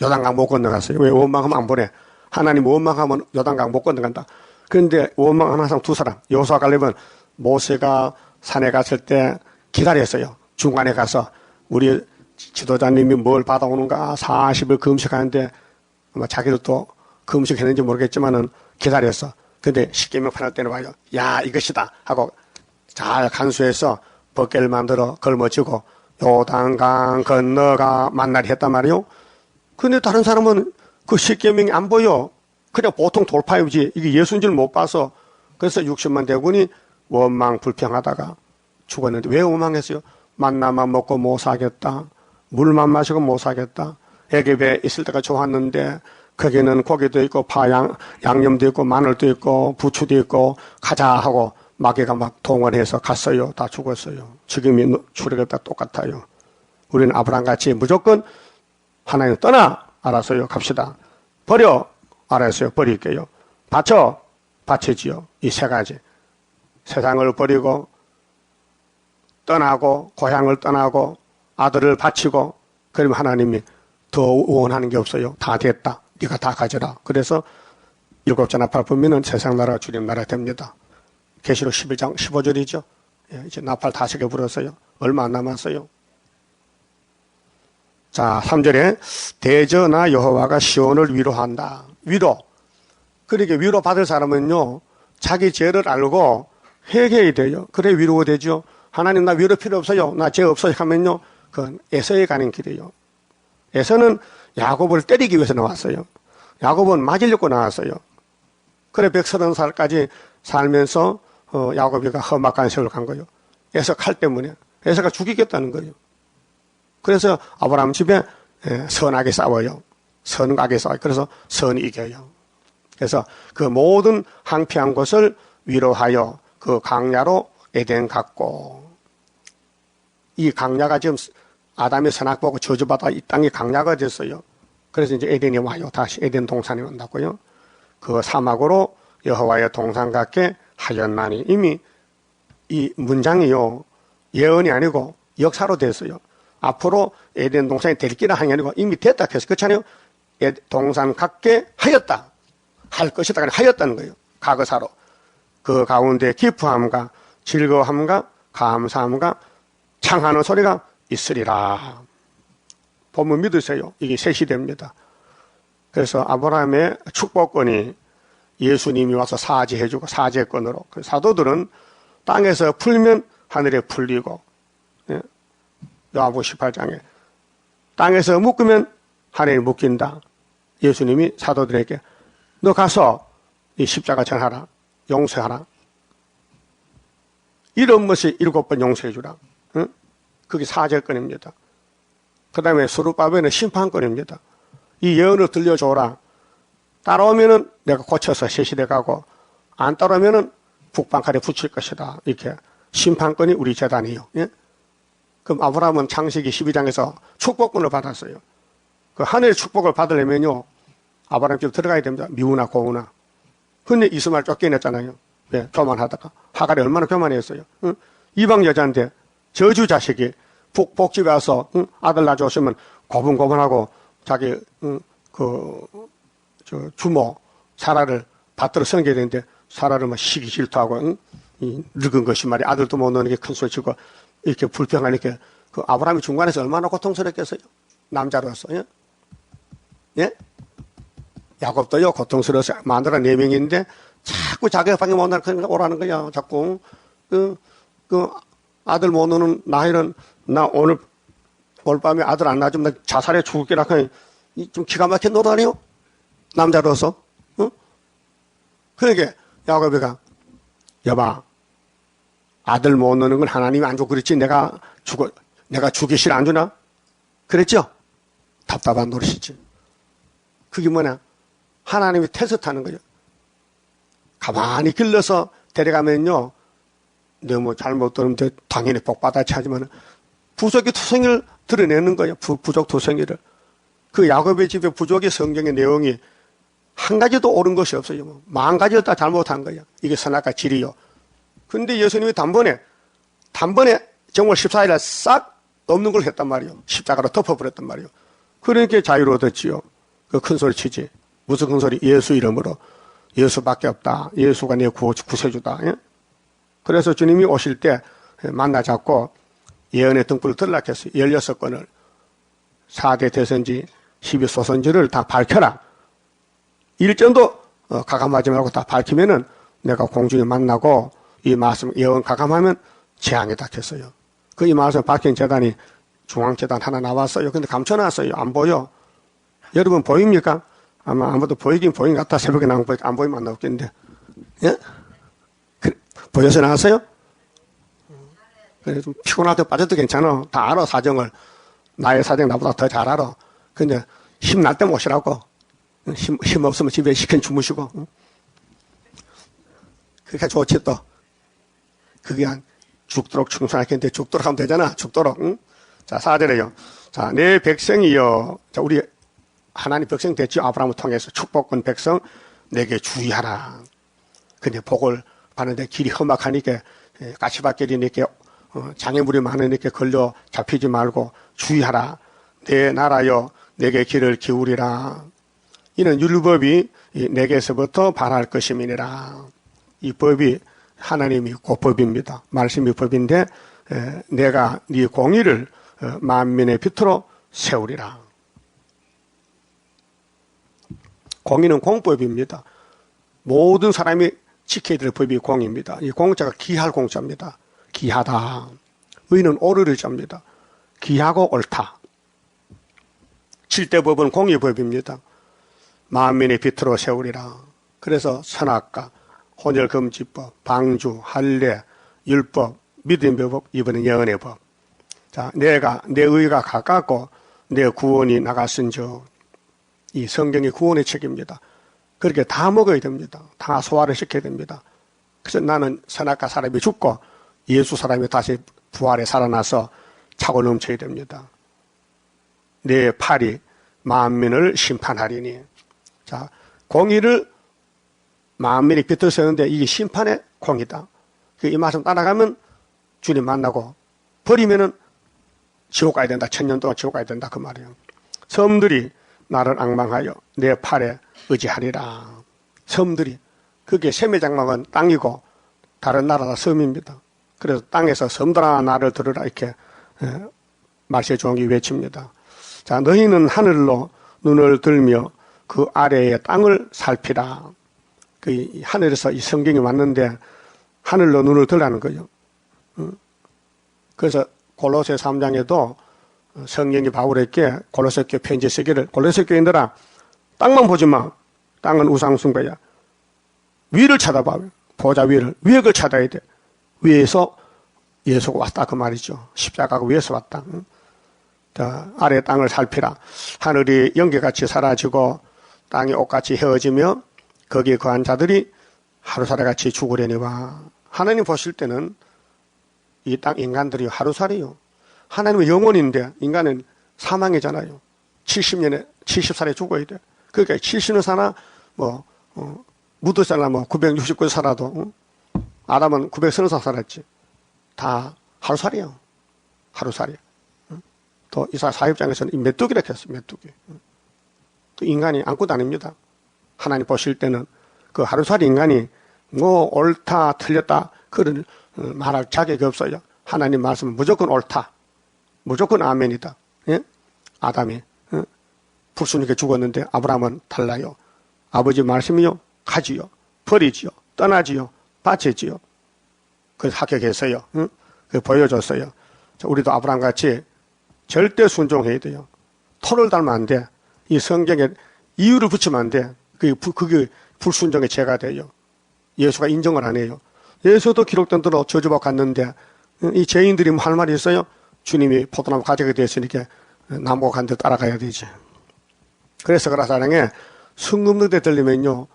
요단강 못 건너갔어요. 왜? 원망하면 안 보내. 하나님 원망하면 요단강 못 건너간다. 그런데 원망하는 항상 두 사람. 여호수아 갈렙은 모세가 산에 갔을 때 기다렸어요. 중간에 가서 우리 지도자님이 뭘 받아오는가 40일 금식하는데 아마 자기도 또 금식했는지 모르겠지만은 기다렸어. 근데 십계명 판할 때는 와요. 야 이것이다 하고 잘 간수해서 벗개를 만들어 걸머쥐고 요단강 건너가 만나리 했단 말이요. 근데 다른 사람은 그 십계명이 안 보여. 그냥 보통 돌파유지. 이게 예수인 줄 못 봐서. 그래서 60만 대군이 원망 불평하다가 죽었는데 왜 원망했어요? 만나만 먹고 못 사겠다. 물만 마시고 못 사겠다. 애굽에 있을 때가 좋았는데 거기는 고기도 있고 양념도 있고 마늘도 있고 부추도 있고 가자 하고 마귀가 막 동원해서 갔어요. 다 죽었어요. 지금이 출애굽 똑같아요. 우리는 아브라함같이 무조건 하나님 떠나 알았어요. 갑시다. 버려 알았어요. 버릴게요. 바쳐 바치지요. 이 세 가지. 세상을 버리고 떠나고 고향을 떠나고 아들을 바치고 그러면 하나님이 더 원하는 게 없어요. 다 됐다. 네가 다 가져라. 그래서 7째 나팔 불면은 세상 나라 주님 나라 됩니다. 계시록 11장 15절이죠. 예, 이제 나팔 5개 불었어요. 얼마 안 남았어요. 자, 3절에 대저나 여호와가 시온을 위로한다. 위로. 그러니까 위로 받을 사람은요. 자기 죄를 알고 회개해야 돼요. 그래 위로가 되죠. 하나님 나 위로 필요 없어요. 나 죄 없어요 하면요. 그건 에서에 가는 길이에요. 에서는 야곱을 때리기 위해서 나왔어요. 야곱은 맞으려고 나왔어요. 그래 130살까지 살면서 야곱이가 험악한 세월을 간 거예요. 에서 칼 때문에. 에서가 죽이겠다는 거예요. 그래서 아브라함 집에 선하게 싸워요. 선하게 싸워요. 그래서 선이 이겨요. 그래서 그 모든 항피한 것을 위로하여 그 강야로 에덴 갔고, 이 강야가 지금 아담의 선악 보고 저주받아 이 땅이 강야가 됐어요. 그래서 이제 에덴이 와요. 다시 에덴 동산에 온다고요. 그 사막으로 여호와의 동산 같게 하였나니. 이미 이 문장이요 예언이 아니고 역사로 됐어요. 앞으로 에덴 동산이 될 길은 한 게 아니고 이미 됐다 해서 그렇잖아요. 동산 같게 하였다. 할 것이다. 하였다는 거예요. 과거사로. 그 가운데 기뻐함과 즐거움과 감사함과 창하는 소리가 있으리라. 보면 믿으세요. 이게 새 시대입니다. 그래서 아브라함의 축복권이 예수님이 와서 사죄해주고 사죄권으로. 사도들은 땅에서 풀면 하늘에 풀리고, 요한복음 18장에 땅에서 묶으면 하늘에 묶인다. 예수님이 사도들에게 너 가서 이 십자가 전하라. 용서하라. 이런 것이 7번 용서해주라. 응? 그게 사죄권입니다. 그 다음에 스룹바벨은 심판권입니다. 이 예언을 들려줘라. 따라오면은 내가 고쳐서 새 시대 가고, 안 따라오면은 북방칼에 붙일 것이다. 이렇게 심판권이 우리 재단이요. 예? 그럼 아브라함은 창세기 12장에서 축복권을 받았어요. 그 하늘의 축복을 받으려면요, 아브라함 집 들어가야 됩니다. 미우나 고우나. 근데 이스마엘 쫓겨냈잖아요. 예, 교만하다가. 하갈이 얼마나 교만했어요. 응? 이방 여자인데 저주 자식이 복집에 와서 아들 낳아줬으면 고분고분하고 자기 주모 사라를 받들어 섬겨야 되는데 사라를 막 시기 질투하고 이 늙은 것이 말이야. 아들도 못 낳는 게 큰 소리 치고 이렇게 불평하니까 그 아브라함이 중간에서 얼마나 고통스럽겠어요. 남자로서. 예? 예? 야곱도요 고통스러워서 마누라 4명인데 자꾸 자기가 방에 못 나니까 오라는 거야. 자꾸 그 아들 못 낳는 나이는 나 오늘 밤에 아들 안 낳아주면 나 자살해 죽을게라 하니 좀 기가 막힌 노릇 아니요? 남자로서. 응? 그러니까 야곱이가 여봐 아들 못 낳는 건 하나님이 안 주고 그렇지 내가 주기 싫어 안 주나? 그랬죠? 답답한 노릇이지. 그게 뭐냐? 하나님이 테스트하는 거죠. 가만히 길러서 데려가면요 너무 잘못 들으면 당연히 복받아치 하지만 부족의 투성이를 드러내는 거예요. 부족 투성이를. 그 야곱의 집의 부족의 성경의 내용이 한 가지도 옳은 것이 없어요. 10,000가지를 다 잘못한 거예요. 이게 선악과 질이요. 근데 예수님이 단번에 정월 14일에 싹 없는 걸 했단 말이에요. 십자가로 덮어버렸단 말이에요. 그러니까 자유를 얻었지요. 그 큰 소리 치지. 무슨 큰 소리? 예수 이름으로. 예수밖에 없다. 예수가 내 구세주다. 예? 그래서 주님이 오실 때 만나 잡고 예언의 등불을 들락했어요. 16건을 4대 대선지 12소선지를 다 밝혀라. 일전도 가감하지 말고 다 밝히면은 내가 공중에 만나고 이 말씀 예언 가감하면 재앙이 닥쳤어요. 그 이 말씀 밝힌 재단이 중앙재단 하나 나왔어요. 근데 감춰놨어요. 안 보여. 여러분 보입니까? 아마 아무도 보이긴 보인 것 같아. 새벽에 나온 거 안 보이면 안 나오겠는데. 예? 보여서 나왔어요? 그래, 좀 피곤할 때 빠져도 괜찮아. 다 알아, 사정을. 나의 사정 나보다 더 잘 알아. 근데 힘날 때 모시라고. 힘 없으면 집에 시킨 주무시고. 그렇게 좋지 또. 그게 한 죽도록 충성하겠는데 죽도록 하면 되잖아. 죽도록. 응? 자, 4절에요. 자, 내 백성이여. 자, 우리 하나님 백성 됐죠. 아브라함을 통해서 축복권 백성 내게 주의하라. 근데 복을 받는데 길이 험악하니까 까치밭길이니까 장애물이 많으니까 걸려 잡히지 말고 주의하라. 내 나라여 내게 귀를 기울이라. 이는 율법이 내게서부터 발할 것임이니라. 이 법이 하나님이 그 법입니다. 말씀이 법인데 내가 네 공의를 만민의 빛으로 세우리라. 공의는 공법입니다. 모든 사람이 지켜야 될 법이 공입니다. 이 공자가 기할 공자입니다. 기하다. 의는 옳으를 잡니다. 기하고 옳다. 7대 법은 공의법입니다. 만민의 빛으로 세우리라. 그래서 선악과, 혼혈금지법, 방주, 할례, 율법, 믿음의 법, 이번엔 예언의 법. 자, 내 의가 가깝고 내 구원이 나갔은즉. 이 성경이 구원의 책입니다. 그렇게 다 먹어야 됩니다. 다 소화를 시켜야 됩니다. 그래서 나는 선악과 사람이 죽고 예수 사람이 다시 부활에 살아나서 차고 넘쳐야 됩니다. 내 팔이 만민을 심판하리니. 자, 공의를 만민이 빛을 세우는데 이게 심판의 공이다. 이 말씀 따라가면 주님 만나고 버리면은 지옥 가야 된다. 1000년 동안 지옥 가야 된다. 그 말이에요. 섬들이 나를 앙망하여 내 팔에 의지하리라. 섬들이. 그게 셈의 장막은 땅이고 다른 나라가 섬입니다. 그래서 땅에서 섬들아 나를 들으라 이렇게 말세 종이 외칩니다. 자, 너희는 하늘로 눈을 들며 그 아래의 땅을 살피라. 그 하늘에서 이 성경이 왔는데 하늘로 눈을 들라는 거죠. 그래서 골로새 3장에도 성령이 바울에게 골로새 교회 편지 쓰기를 골로새 교인들아 땅만 보지 마. 땅은 우상숭배야. 위를 쳐다봐. 보좌 위를. 위에 걸 찾아야 돼. 위에서 예수가 왔다 그 말이죠. 십자가가 위에서 왔다. 자, 아래 땅을 살피라. 하늘이 연기같이 사라지고 땅이 옷같이 헤어지며 거기에 거한 자들이 하루살이같이 죽으려니와. 하나님 보실 때는 이 땅 인간들이 하루살이요. 하나님은 영혼인데 인간은 사망이잖아요. 70살에 죽어야 돼. 그러니까 70년 사나 무드살나 969세 살아도 아담은 930살 살았지. 다 하루살이요. 하루살이. 또 이사 4입장에서는 이 메뚜기라고 했어요. 메뚜기. 그 인간이 아무것도 아닙니다. 하나님 보실 때는 그 하루살이 인간이 뭐 옳다 틀렸다 그런 말할 자격이 없어요. 하나님 말씀은 무조건 옳다. 무조건 아멘이다. 예? 아담이 불순이게 죽었는데 아브라함은 달라요. 아버지 말씀이요. 가지요. 버리지요. 떠나지요. 바치지요. 그래서 합격했어요. 그 보여줬어요. 우리도 아브라함 같이 절대 순종해야 돼요. 토를 달면 안 돼. 이 성경에 이유를 붙이면 안 돼. 그게 불순종의 죄가 돼요. 예수가 인정을 안 해요. 예수도 기록된 대로 저주받고 갔는데 이 죄인들이 뭐 할 말이 있어요? 주님이 포도나무 가지게 됐으니까 나무가 간 데 따라가야 되지. 그래서 그라사랑에 순금능대 들리면요.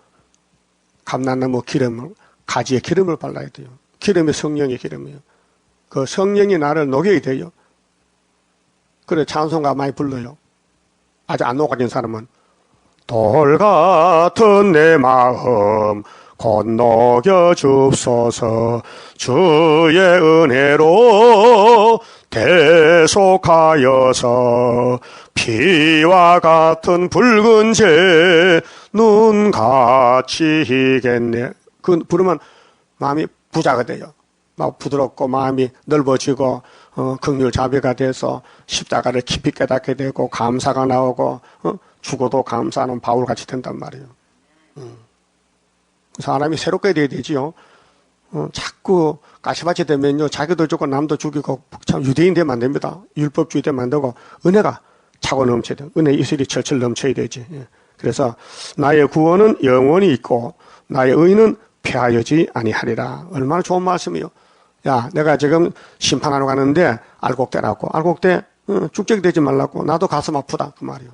감람나무 기름을 가지에 기름을 발라야 돼요. 기름이 성령의 기름이에요. 그 성령이 나를 녹여야 돼요. 그래 찬송가 많이 불러요. 아직 안 녹아진 사람은 돌 같은 내 마음 곧 녹여 줍소서 주의 은혜로 대속하여서 피와 같은 붉은 죄 눈같이 희겠네. 그 부르면 마음이 부자가 돼요. 막 부드럽고 마음이 넓어지고 긍휼 자비가 돼서 십자가를 깊이 깨닫게 되고 감사가 나오고 죽어도 감사하는 바울같이 된단 말이에요. 사람이 새롭게 돼야 되지요. 자꾸 가시밭이 되면요 자기도 죽고 남도 죽이고 참 유대인 되면 안 됩니다. 율법주의 되면 안 되고 은혜가 차고 넘쳐야 돼요. 은혜 이슬이 철철 넘쳐야 되지. 그래서 나의 구원은 영원히 있고 나의 의는 폐하여지 아니하리라. 얼마나 좋은 말씀이요. 야, 내가 지금 심판하러 가는데 알곡대라고. 알곡대 쭉적이 되지 말라고. 나도 가슴 아프다. 그 말이요.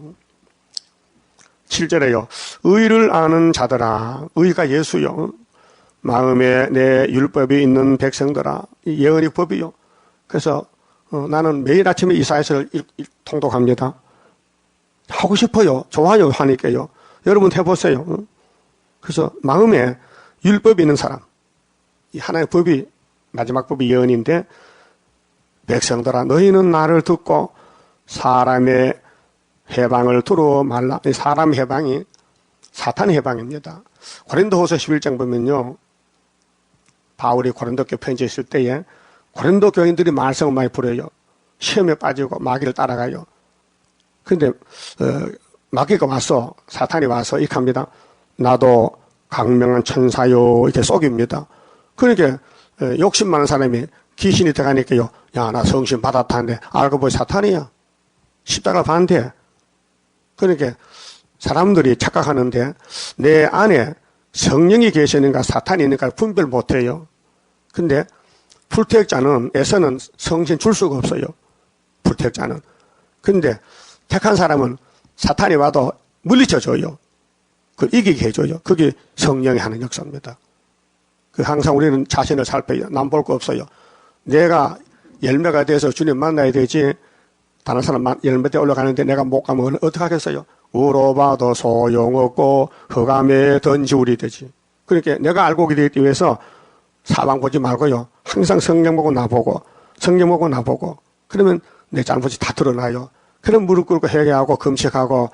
7절에요. 의를 아는 자들아. 의가 예수요. 마음에 내 율법이 있는 백성들아. 예언의 법이요. 그래서 나는 매일 아침에 이사야서를 통독합니다. 하고 싶어요. 좋아요. 하니까요. 여러분 해보세요. 그래서 마음에 율법이 있는 사람. 이 하나의 법이 마지막 법이 예언인데 백성들아 너희는 나를 듣고 사람의 해방을 두루 말라. 사람 해방이 사탄의 해방입니다. 고린도후서 11장 보면요. 바울이 고린도 교회 편지했을 때에 고린도 교인들이 말썽을 많이 부려요. 시험에 빠지고 마귀를 따라가요. 그런데 마귀가 와서 사탄이 와서 이렇게 합니다. 나도 강명한 천사요 이렇게 속입니다. 그러니까 욕심 많은 사람이 귀신이 들어가니까요. 야, 나 성신 받았다는데 알고 보니 사탄이야. 십자가 반대. 그러니까 사람들이 착각하는데 내 안에 성령이 계시는가 사탄이 있는가 분별 못해요. 근데 불택자는 에서는 성신 줄 수가 없어요. 불택자는. 근데 택한 사람은 사탄이 와도 물리쳐줘요. 그걸 이기게 해줘요. 그게 성령이 하는 역사입니다. 항상 우리는 자신을 살펴요. 남 볼 거 없어요. 내가 열매가 돼서 주님 만나야 되지. 다른 사람 열매대 올라가는데 내가 못 가면 어떻게 하겠어요? 울어봐도 소용없고 흑암에 던지우리 되지. 그러니까 내가 알고 되기 위해서 사방 보지 말고요. 항상 성경 보고 나보고 성경 보고 나보고 그러면 내 잘못이 다 드러나요. 그럼 무릎 꿇고 회개하고 금식하고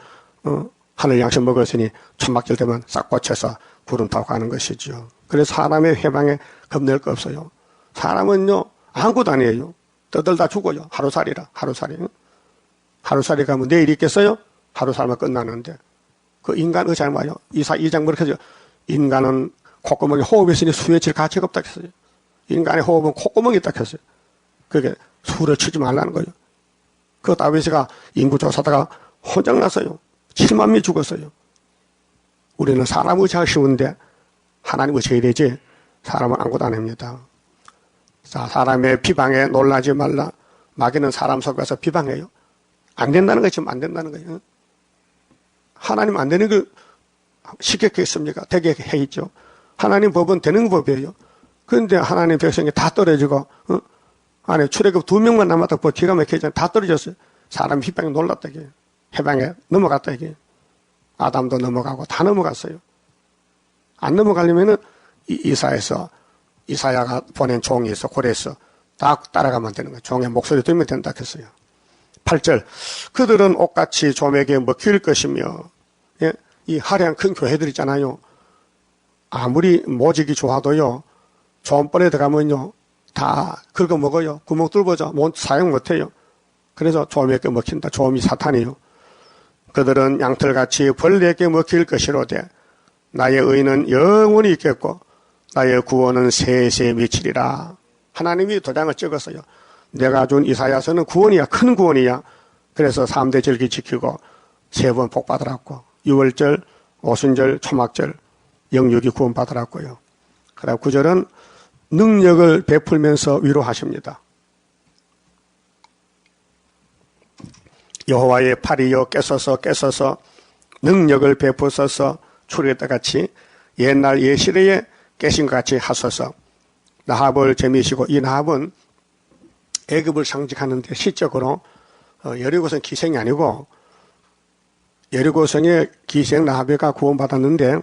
하늘 양식 먹었으니 천막질 되면 싹 고쳐서 구름 타고 가는 것이죠. 그래서 사람의 해방에 겁낼 거 없어요. 사람은요 아무것도 아니에요. 떠들다 죽어요. 하루살이라 하루살이. 하루살이 가면 내일 있겠어요? 하루 살면 끝나는데 그 인간의 잘못이요. 이사 2장 그렇게 하죠. 인간은 콧구멍에 호흡이 있으니 수에 칠 가치가 없다 했어요. 인간의 호흡은 콧구멍이 있다 했어요. 그게 수를 치지 말라는 거예요. 그 다윗이가 인구조사다가 혼장났어요. 7만 명이 죽었어요. 우리는 사람 의지하기 쉬운데 하나님 의지해야 되지 사람은 아무것도 안 합니다. 자, 사람의 비방에 놀라지 말라. 마귀는 사람 속에서 비방해요. 안 된다는 거 지금 안 된다는 거예요. 하나님 안 되는 걸 쉽게 했습니까? 되게 해 있죠. 하나님 법은 되는 법이에요. 그런데 하나님 백성이 다 떨어지고 안에 출애굽 2명만 남았다고 기가 막히잖아요. 다 떨어졌어요. 사람이 휘방에 놀랐다 이게. 해방에 넘어갔다 이게. 아담도 넘어가고 다 넘어갔어요. 안 넘어가려면은 이사야가 보낸 종이 있어 고래에서 다 따라가면 되는 거예요. 종의 목소리 들으면 된다 했어요. 8절 그들은 옷같이 좀에게 먹힐 것이며 예? 이 화려한 큰 교회들 있잖아요. 아무리 모직이 좋아도요. 좀벌에 들어가면요. 다 긁어 먹어요. 구멍 뚫어져 사용 못해요. 그래서 좀에게 먹힌다. 좀이 사탄이요. 그들은 양털같이 벌레에게 먹힐 것이로되 나의 의는 영원히 있겠고 나의 구원은 세세에 미치리라. 하나님이 도장을 찍었어요. 내가 준 이사야서는 구원이야. 큰 구원이야. 그래서 3대 절기 지키고 3번 복 받으라고 6월절, 오순절, 초막절 영육이 구원 받으라고요. 그다음 9절은 능력을 베풀면서 위로하십니다. 여호와의 팔이여 깨서서 능력을 베푸소서 출애굽 같이 옛날 예시래에 깨신 것 같이 하소서. 나합을 재미시고 이 나합은 애굽을 상징하는데 시적으로 여리고성 기생이 아니고 여리고성의 기생 나합이가 구원받았는데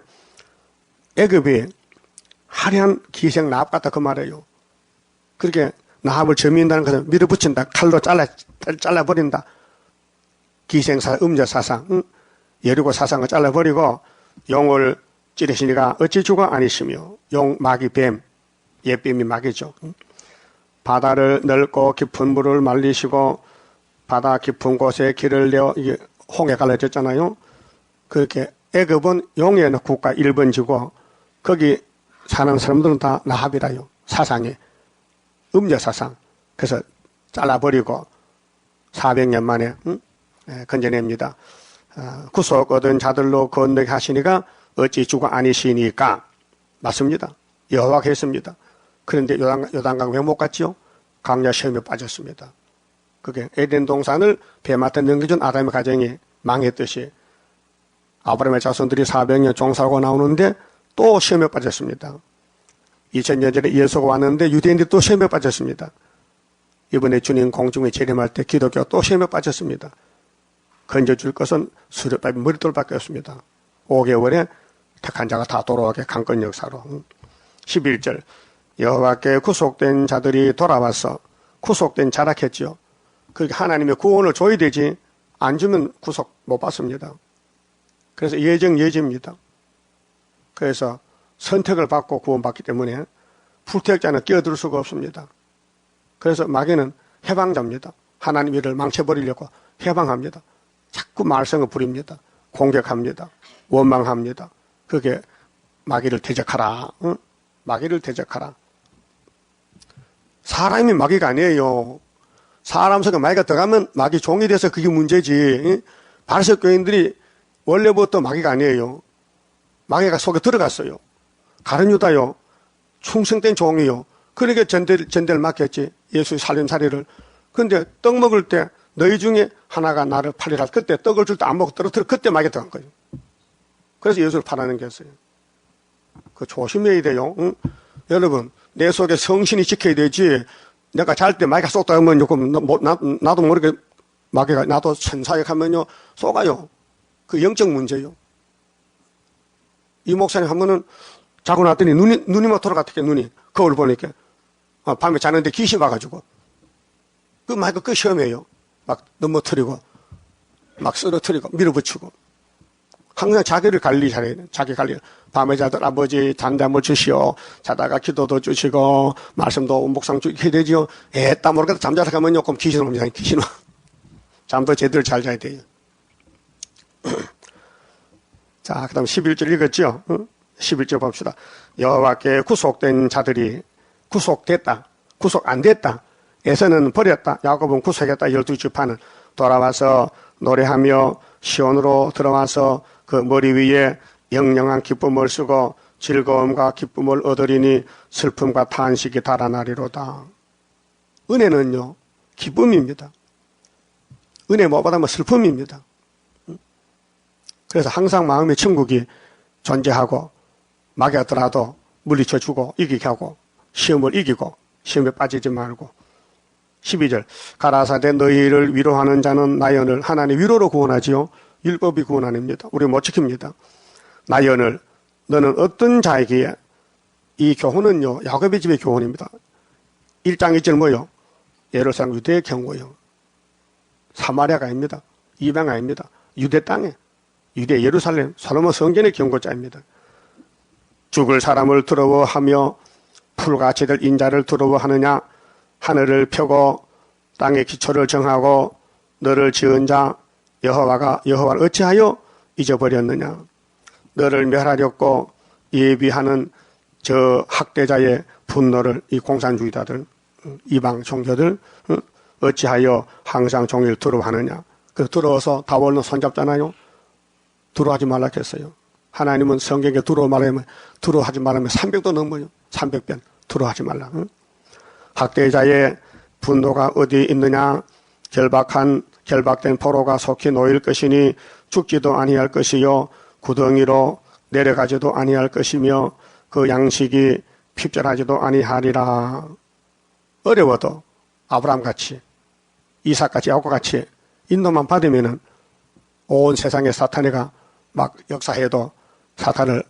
애굽이 화려한 기생 나합 같다 그 말이에요. 그렇게 나합을 점인다는 것은 밀어붙인다. 칼로 잘라버린다. 기생사, 음녀사상, 여리고 사상을 잘라버리고 용을 찌르시니가 어찌 주가 아니시며 용, 마귀, 뱀, 옛뱀이 마귀죠. 바다를 넓고 깊은 물을 말리시고 바다 깊은 곳에 길을 내어 이게 홍해 갈라졌잖아요. 그렇게 애굽은 용의 국가 1번지고 거기 사는 사람들은 다 나합이라요. 사상이 음녀사상. 그래서 잘라버리고 400년 만에 건져냅니다. 구속 얻은 자들로 건너게 하시니가 어찌 주가 아니시니까 맞습니다. 여호와가 했습니다. 그런데 요단강 왜 못 갔지요? 강야 시험에 빠졌습니다. 그게 에덴 동산을 뱀한테 넘겨준 아담의 가정이 망했듯이 아브라함의 자손들이 400년 종살고 나오는데 또 시험에 빠졌습니다. 2000년 전에 예수가 왔는데 유대인들이 또 시험에 빠졌습니다. 이번에 주님 공중에 재림할 때 기독교가 또 시험에 빠졌습니다. 건져줄 것은 수렵밥이 머릿돌밖에 없습니다. 5개월에 택한 자가 다 돌아오게 강권 역사로. 11절 여호와께 구속된 자들이 돌아와서 구속된 자락했지요. 그렇게 하나님의 구원을 줘야 되지 안 주면 구속 못 받습니다. 그래서 예정예지입니다. 그래서 선택을 받고 구원받기 때문에 불택자는 끼어들 수가 없습니다. 그래서 마귀는 해방자입니다. 하나님 일을 망쳐버리려고 해방합니다. 자꾸 말썽을 부립니다. 공격합니다. 원망합니다. 그게 마귀를 대적하라. 응? 마귀를 대적하라. 사람이 마귀가 아니에요. 사람 속에 마귀가 들어가면 마귀 종이 돼서 그게 문제지. 응? 바리새 교인들이 원래부터 마귀가 아니에요. 마귀가 속에 들어갔어요. 가룟 유다요. 충성된 종이요. 그러니까 전대를 맡겼지. 예수의 살림살이를. 그런데 떡 먹을 때 너희 중에 하나가 나를 팔리라. 그때 떡을 줄 때 안 먹고 떨어뜨려. 그때 마귀가 들어간 거예요. 그래서 예수를 팔아는 게였어요. 그 조심해야 돼요. 응? 여러분, 내 속에 성신이 지켜야 되지. 내가 잘 때 마귀가 쏟다 하면 조금 나도 모르게 마귀가 나도 천사에 가면요 쏘가요. 그 영적 문제요. 이 목사님 한 번은 자고 났더니 눈이 막 돌아갔대. 눈이 거울 보니까 밤에 자는데 귀신 와가지고 그 마귀가 그 시험이에요. 막 넘어뜨리고 막 쓰러뜨리고 밀어붙이고 항상 자기를 관리 잘해야 돼요. 자기 관리. 밤에 자들 아버지 잠잠을 주시오. 자다가 기도도 주시고 말씀도 묵상 해야 되지요. 딱 모르겠다 잠자다 가면 조금 귀신 옵니다. 귀신 와. 잠도 제대로 잘 자야 돼요. 자, 그 다음 11절 읽었죠? 11절 봅시다. 여호와께 구속된 자들이 구속됐다. 구속 안 됐다. 에서는 버렸다. 야곱은 구속했다. 12지파는 돌아와서 노래하며 시온으로 들어와서 그 머리 위에 영영한 기쁨을 쓰고 즐거움과 기쁨을 얻으리니 슬픔과 탄식이 달아나리로다. 은혜는요, 기쁨입니다. 은혜 못 받으면 슬픔입니다. 그래서 항상 마음의 천국이 존재하고 마귀가 더라도 물리쳐주고 이기게 하고 시험을 이기고 시험에 빠지지 말고. 12절 가라사대 너희를 위로하는 자는 나연을 하나님 위로로 구원하지요. 율법이 구원 아닙니다. 우리 못 지킵니다. 나연을 너는 어떤 자에게 이 교훈은요 야곱의 집의 교훈입니다. 1장 2절 뭐요? 예루살렘 유대의 경고요. 사마리아가 아닙니다. 이방 아닙니다. 유대 땅에 유대 예루살렘 솔로몬 성전의 경고자입니다. 죽을 사람을 두려워하며 풀같이 될 인자를 두려워하느냐? 하늘을 펴고 땅의 기초를 정하고 너를 지은 자 여호와를 어찌하여 잊어버렸느냐? 너를 멸하려고 예비하는 저 학대자의 분노를 이 공산주의자들 이방 종교들 어찌하여 항상 종일 두려워하느냐? 그래서 두려워서 다월로 손잡잖아요. 두려워하지 말라 했어요. 하나님은 성경에 두려워하지 말라면 300도 넘어요. 300번 두려워하지 말라. 학대자의 분노가 어디 있느냐? 결박된 포로가 속히 놓일 것이니 죽지도 아니할 것이요 구덩이로 내려가지도 아니할 것이며 그 양식이 핍절하지도 아니하리라. 어려워도 아브라함같이 이삭같이 야곱같이 인도만 받으면은 온 세상에 사탄이가 막 역사해도 사탄을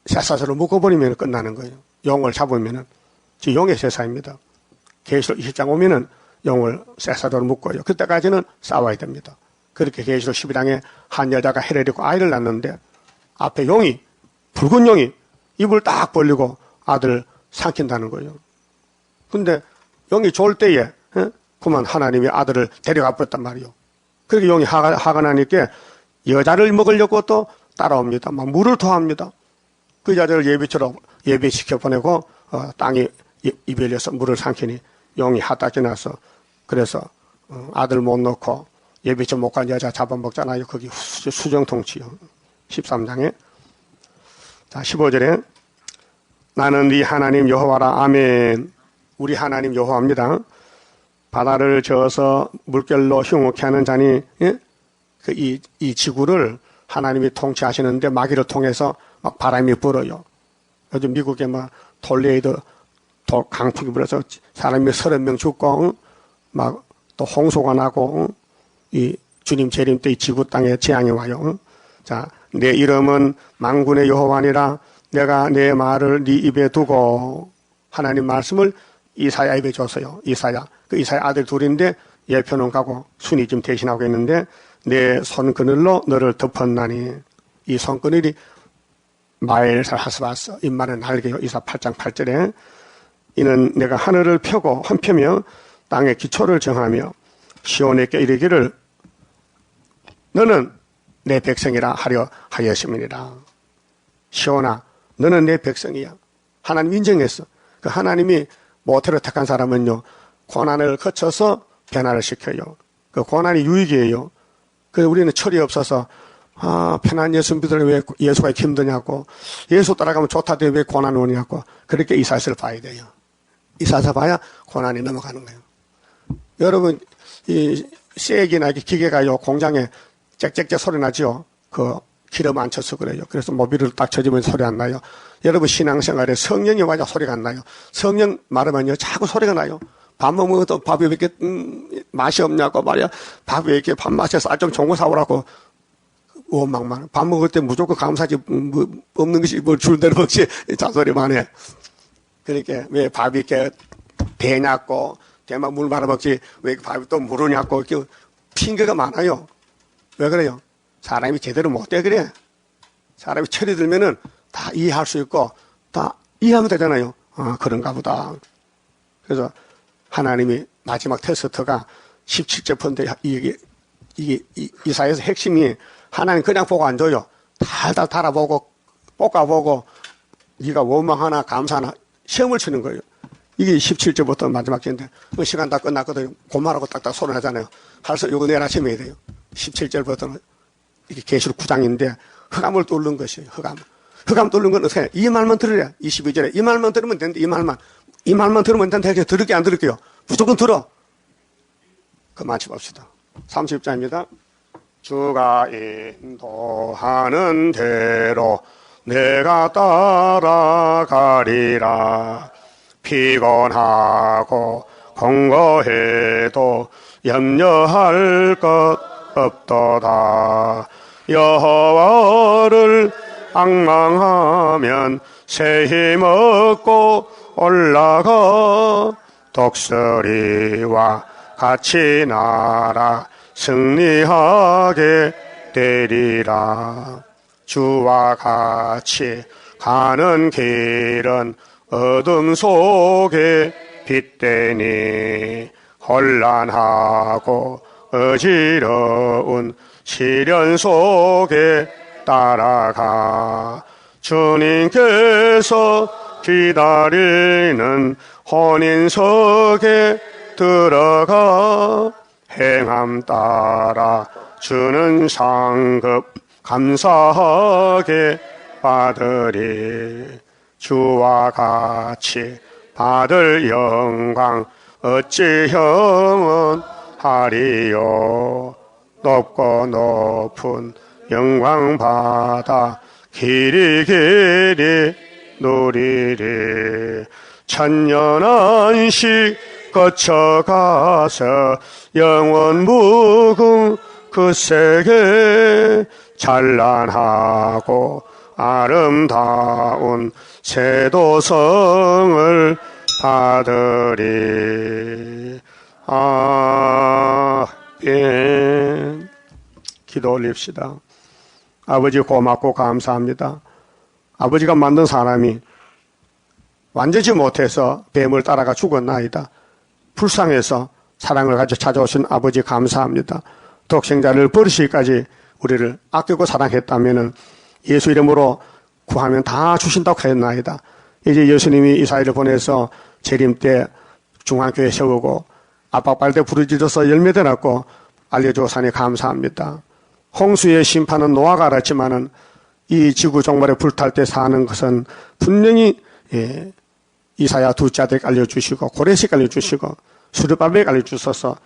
쇠사슬로 묶어버리면 끝나는 거예요. 용을 잡으면은 용의 세사입니다. 계시록 20장 오면은 용을 쇠사슬로 묶어요. 그때까지는 싸워야 됩니다. 그렇게 계시록 12장에 한 여자가 해를 입고 아이를 낳는데 앞에 용이 붉은 용이 입을 딱 벌리고 아들을 삼킨다는 거예요. 근데 용이 좋을 때에 그만 하나님이 아들을 데려가 버렸단 말이에요. 그렇게 용이 화가 나니까 여자를 먹으려고 또 따라옵니다. 막 물을 토합니다. 그 여자를 예배시켜 보내고 땅이 입에 열려서 물을 삼키니 용이 하딱지 나서 그래서 아들 못 넣고 예배처 못 간 여자 잡아먹잖아요. 거기 수정통치요. 13장에 자 15절에 나는 네 하나님 여호와라. 아멘. 우리 하나님 여호와입니다. 바다를 저어서 물결로 흉악케 하는 자니 예? 이 지구를 하나님이 통치하시는데 마귀를 통해서 막 바람이 불어요. 요즘 미국에 막 톨레이도 강풍이 불어서 사람이 30명 죽고 막 또 홍수가 나고 이 주님 재림 때 이 지구 땅에 재앙이 와요. 자, 내 이름은 만군의 여호와니라. 내가 내 말을 네 입에 두고 하나님 말씀을 이사야 입에 줬어요. 이사야. 그 이사야 아들 둘인데 예표는 가고 순이 지금 대신하고 있는데 내 손그늘로 너를 덮었나니 이 손그늘이 마엘살 하스바스 입만은 날개요. 이사 8장 8절에 이는 내가 하늘을 펴고 한펴며 땅의 기초를 정하며 시온에게 이르기를 너는 내 백성이라 하려 하였음이니라. 시온아 너는 내 백성이야. 하나님 인정했어. 그 하나님이 모태로 택한 사람은요 고난을 거쳐서 변화를 시켜요. 그 고난이 유익이에요. 그래서 우리는 철이 없어서 편한 예수 믿으려 왜 예수가 이렇게 힘드냐고 예수 따라가면 좋다대 왜 고난이 오냐고 그렇게 이사야서를 봐야 돼요. 이사야서 봐야 고난이 넘어가는 거예요. 여러분 이 쇠기나 기계가요 공장에 짹짹짹 소리 나죠. 그 기름 안 쳐서 그래요. 그래서 모비를 딱 쳐주면 소리 안 나요. 여러분 신앙생활에 성령이 와야 소리가 안 나요. 성령 말하면요 자꾸 소리가 나요. 밥 먹어도 밥이 왜 이렇게 맛이 없냐고 말이야. 밥이 왜 이렇게 밥 맛이 쌀 좀 좋은 거 사오라고 원망만. 밥 먹을 때 무조건 감사지 뭐 없는 것이 뭘 줄 대로 먹지 잔소리만 해. 그러니까 왜 밥이 이렇게 배냐고 대만 물 말아먹지 왜 밥이 또 무르냐고 이렇게 핑계가 많아요. 왜 그래요? 사람이 제대로 못 돼 그래. 사람이 철이 들면은 다 이해할 수 있고 다 이해하면 되잖아요. 그런가 보다. 그래서 하나님이 마지막 테스트가 17절 이게 이사야서 핵심이 하나님 그냥 보고 안 줘요. 달달 달아보고 볶아보고 네가 원망하나 감사하나 시험을 치는 거예요. 이게 17절부터 마지막 절인데 시간 다 끝났거든요. 고말하고 딱딱 손을 하잖아요. 할수 이거 내일 아침에 해야 돼요. 17절부터는 이게 계시록 9장인데 흑암을 뚫는 것이에요. 흑암 뚫는 건 어떻게 해? 이 말만 들으래. 22절에 이 말만 들으면 되는데 이 말만 들으면 된다. 들을게 안 들을게요. 무조건 들어. 그만 칩시다. 30장입니다. 주가 인도하는 대로 내가 따라가리라. 피곤하고 공고해도 염려할 것 없도다. 여호와를 앙망하면 새 힘 얻고 올라가 독수리와 같이 날아 승리하게 되리라. 주와 같이 가는 길은 어둠 속에 빛되니 혼란하고 어지러운 시련 속에 따라가 주님께서 기다리는 혼인석에 들어가 행함 따라 주는 상급 감사하게 받으리. 주와 같이 받을 영광 어찌 형은 하리요. 높고 높은 영광 받아 길이 길이 누리리. 천년 안식 거쳐가서 영원 무궁 그 세계 찬란하고 아름다운 세도성을 받으리. 아멘. 기도 올립시다. 아버지 고맙고 감사합니다. 아버지가 만든 사람이 완전히 못해서 뱀을 따라가 죽었나이다. 불쌍해서 사랑을 가지고 찾아오신 아버지 감사합니다. 독생자를 버리시기까지 우리를 아끼고 사랑했다면 예수 이름으로 구하면 다 주신다고 했나이다. 이제 예수님이 이스라엘을 보내서 재림 때 중앙교회 세우고 압박받을 때 부르짖어서 열매되었고 알려주사니 감사합니다. 홍수의 심판은 노아가 알았지만은 이 지구 종말에 불탈 때 사는 것은 분명히 이사야 둘째 아들에게 알려주시고 고레스에게 알려주시고 수르바벨에게 알려주셔서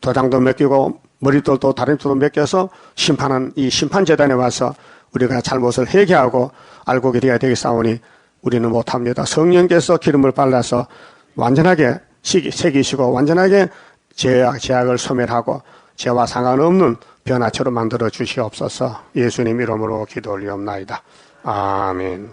도장도 맡기고 머리돌도 다림돌도 맡겨서 심판한 이 심판재단에 와서 우리가 잘못을 회개하고 알고 계려야 되겠사오니 우리는 못합니다. 성령께서 기름을 발라서 완전하게 새기시고 완전하게 죄악을 소멸하고 죄와 상관없는 변화처럼 만들어 주시옵소서. 예수님 이름으로 기도 올리옵나이다. 아멘.